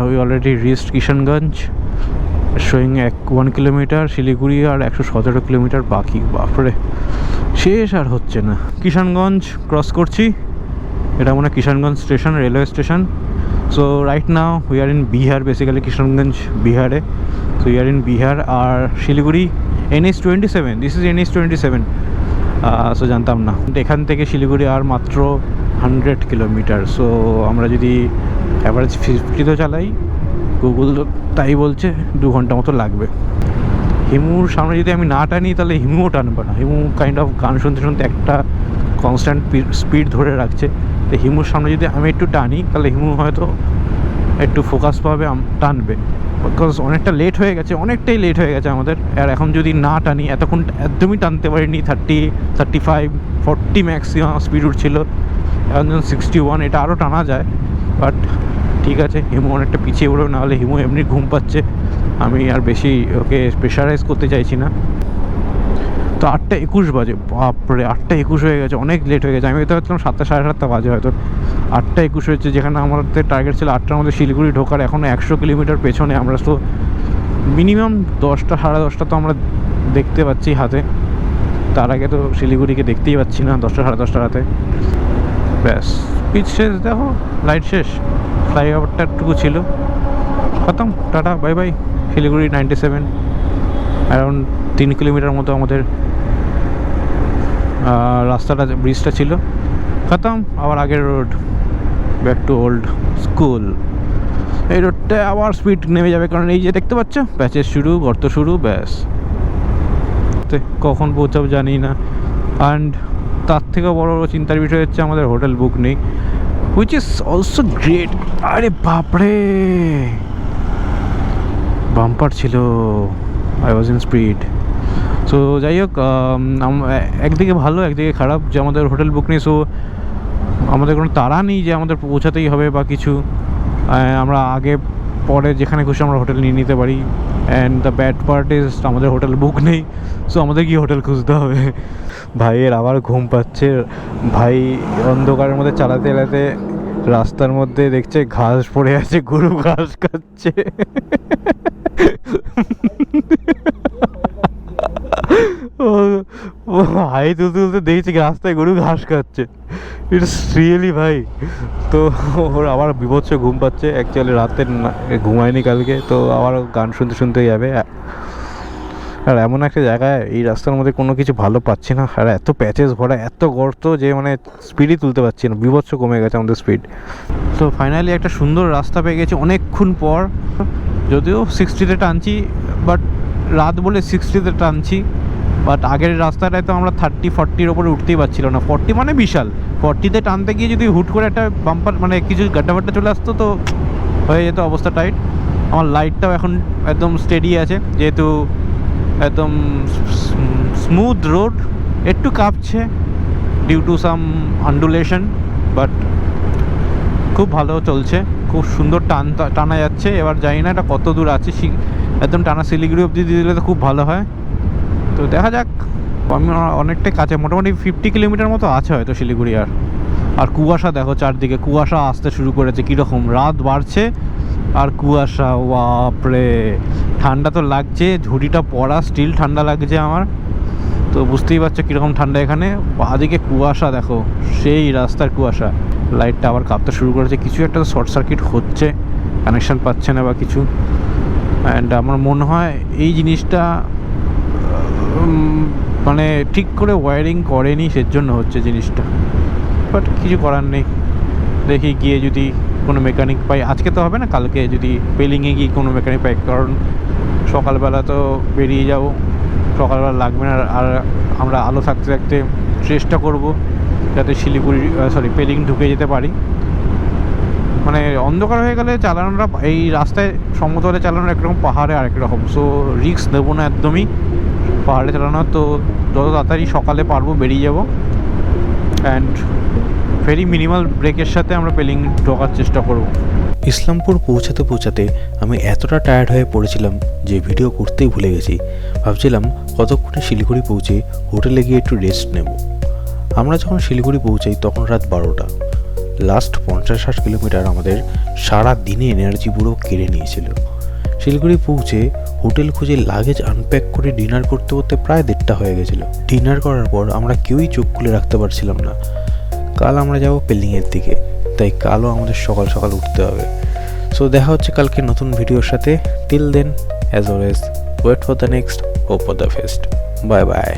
[SPEAKER 1] We already reached Kishanganj, showing 1 kilometre. Siliguri আর 117 কিলোমিটার বাকি। বাপরে, শেষ আর হচ্ছে না। কিষানগঞ্জ ক্রস করছি, এটা মনে হয় Kishanganj station, railway station. So right now we are in Bihar, basically Kishanganj বিহারে। So we are in Bihar. আর Siliguri NH-27, this is NH-27। So জানতাম না। এখান থেকে শিলিগুড়ি আর মাত্র 100 কিলোমিটার। সো আমরা যদি অ্যাভারেজ 50 চালাই, গুগল তাই বলছে 2 ঘন্টা মতো লাগবে। হিমুর সামনে যদি আমি না টানি, তাহলে হিমুও টানবে না। হিমু কাইন্ড অফ গান শুনতে শুনতে একটা কনস্ট্যান্ট স্পিড ধরে রাখছে। তো হিমুর সামনে যদি আমি একটু টানি, তাহলে হিমু হয়তো একটু ফোকাস পাবে, টানবে। বিকজ অনেকটা লেট হয়ে গেছে, অনেকটাই লেট হয়ে গেছে আমাদের। আর এখন যদি না টানি, এতক্ষণ একদমই টানতে পারিনি। 30, 35, 40 ম্যাক্সিমাম স্পিড উঠছিল, এখন 61। এটা আরও টানা যায়, বাট ঠিক আছে। হিমু অনেকটা পিছিয়ে পড়বে, নাহলে হিমু এমনি ঘুম পাচ্ছে, আমি আর বেশি ওকে প্রেশারাইজ করতে চাইছি না। তো 8:21 বাজে, বাপরে 8:21 হয়ে গেছে, অনেক লেট হয়ে গেছে। আমি তো ভাবছিলাম 7টা সাড়ে 7টা বাজে হয়তো, 8:21 হয়েছে। যেখানে আমাদের টার্গেট ছিল 8টার মধ্যে শিলিগুড়ি ঢোকার, এখনও 100 কিলোমিটার পেছনে। আমরা তো মিনিমাম 10টা সাড়ে 10টা তো আমরা দেখতে পাচ্ছি হাতে, তার আগে তো শিলিগুড়িকে দেখতেই পাচ্ছি না 10টা সাড়ে 10টার হাতে। ব্যাস, পিচ শেষ, দেখো লাইট শেষ, ফ্লাইওভারটা একটুকু ছিল, খতম, tata bye bye. Siliguri 97, around 3 kilometre মতো আমাদের রাস্তাটা, ব্রিজটা ছিল, খতম। আবার আগের road, back to old school. এই রোডটা আবার স্পিড নেমে যাবে, কারণ এই যে দেখতে পাচ্ছ প্যাচেস শুরু, গর্ত শুরু, ব্যাস। কখন পৌঁছাবো জানি না। অ্যান্ড তার থেকেও বড় চিন্তার বিষয় হচ্ছে আমাদের হোটেল বুক নেই, হুইচ ইজ অলসো গ্রেট। আরে বাপরে, বাম্পার ছিল, I was in speed. So যাই হোক, একদিকে ভালো একদিকে খারাপ যে আমাদের হোটেল বুক নেই। সো আমাদের কোনো তাড়া নেই যে আমাদের পৌঁছাতেই হবে বা কিছু, আমরা আগে পরে যেখানে খুশি আমরা হোটেল নিয়ে নিতে পারি। And the bad part is আমাদের হোটেল বুক নেই, সো আমাদের কি হোটেল খুঁজতে হবে। ভাইয়ের আবার ঘুম পাচ্ছে, ভাই অন্ধকারের মধ্যে চালাতে চালাতে রাস্তার মধ্যে দেখছে ঘাস পড়ে আছে, গরু ঘাস খাচ্ছে। ও হাই তুলতে তুলতে দেখছি রাস্তায় গরু ঘাস খাচ্ছে, ইটস রিয়েলি ভাই। তো ওর আবার বিভৎস ঘুম পাচ্ছে, অ্যাকচুয়ালি রাতে ঘুমায়নি কালকে, তো আবার গান শুনতে শুনতে যাবে। আর এমন একটা জায়গায় এই রাস্তার মধ্যে কোনো কিছু ভালো পাচ্ছি না, আর এত প্যাচেস ভরা, এত গর্ত যে মানে স্পিডই তুলতে পারছি না, বিভৎস কমে গেছে আমাদের স্পিড। তো ফাইনালি একটা সুন্দর রাস্তা পেয়ে গেছি অনেকক্ষণ পর, যদিও 60-তে টানছি, বাট রাত বলে 60-তে টানছি। বাট আগের রাস্তাটায় তো আমরা 30-40-র ওপরে উঠতেই পারছিল না। 40 মানে বিশাল, 40-তে টানতে গিয়ে যদি হুট করে একটা বাম্পার মানে কিছু গাড্ডা চলে আসতো তো হয়ে যেত অবস্থা টাইট। আমার লাইটটাও এখন একদম স্টেডি আছে, যেহেতু একদম স্মুথ রোড, একটু কাঁপছে ডিউ টু সাম আন্ডুলেশন, বাট খুব ভালো চলছে, খুব সুন্দর টানা যাচ্ছে। এবার জানি না এটা কত দূর আছে, একদম টানা শিলিগুড়ি অবধি দিয়ে দিলে তো খুব ভালো হয়। তো দেখা যাক, আমি অনেকটাই কাছে, মোটামুটি 50 কিলোমিটার মতো আছে হয়তো শিলিগুড়ি। আর কুয়াশা দেখো চারদিকে, কুয়াশা আসতে শুরু করেছে, কীরকম রাত বাড়ছে আর কুয়াশা, বাপরে। ঠান্ডা তো লাগছে, ঝুড়িটা পরা স্টিল ঠান্ডা লাগছে আমার, তো বুঝতেই পারছো কীরকম ঠান্ডা এখানে। বাদিকে কুয়াশা দেখো, সেই রাস্তার কুয়াশা। লাইটটা আবার কাঁপতে শুরু করেছে, কিছু একটা শর্ট সার্কিট হচ্ছে, কানেকশান পাচ্ছে না বা কিছু। অ্যান্ড আমার মনে হয় এই জিনিসটা মানে ঠিক করে ওয়্যারিং করেনি, সেজন্য হচ্ছে জিনিসটা। বাট কিছু করার নেই, দেখি গিয়ে যদি কোনো মেকানিক পাই, আজকে তো হবে না, কালকে যদি পেলিংয়ে গিয়ে কোনো মেকানিক পাই, কারণ সকালবেলা তো বেরিয়ে যাব, সকালবেলা লাগবে না। আর আমরা আলো থাকতে থাকতে চেষ্টা করব যাতে শিলিগুড়ি পেলিং ঢুকে যেতে পারি। মানে অন্ধকার হয়ে গেলে চালানোটা, এই রাস্তায় সমতলে চালানো একরকম, পাহাড়ে আরেক রকম। সো রিস্ক নেবো না একদমই পাহাড়ে চালানো। তো যত তাড়াতাড়ি সকালে পারবো বেরিয়ে যাব, অ্যান্ড ভেরি মিনিমাল ব্রেকের সাথে আমরা পেলিং ঢোকার চেষ্টা করব।
[SPEAKER 5] ইসলামপুর পৌঁছাতে পৌঁছাতে আমি এতটা টায়ার্ড হয়ে পড়েছিলাম যে ভিডিও করতেই ভুলে গেছি। ভাবছিলাম কতক্ষণে শিলিগুড়ি পৌঁছে হোটেলে গিয়ে একটু রেস্ট নেব। আমরা যখন শিলিগুড়ি পৌঁছাই তখন রাত 12টা। লাস্ট 50-60 কিলোমিটার আমাদের সারা দিনে এনার্জি পুরো কেড়ে নিয়েছিল। শিলিগুড়ি পৌঁছে হোটেল খুঁজে লাগেজ আনপ্যাক করে ডিনার করতে করতে প্রায় 1:30 হয়ে গেছিলো। ডিনার করার পর আমরা কেউই চোখ খুলে রাখতে পারছিলাম না। কাল আমরা যাব পেলিংয়ের দিকে, তাই কালও আমাদের সকাল সকাল উঠতে হবে। সো দেখা হচ্ছে কালকে নতুন ভিডিওর সাথে। Till then, as always, wait for the next, hope for the fest. Bye by.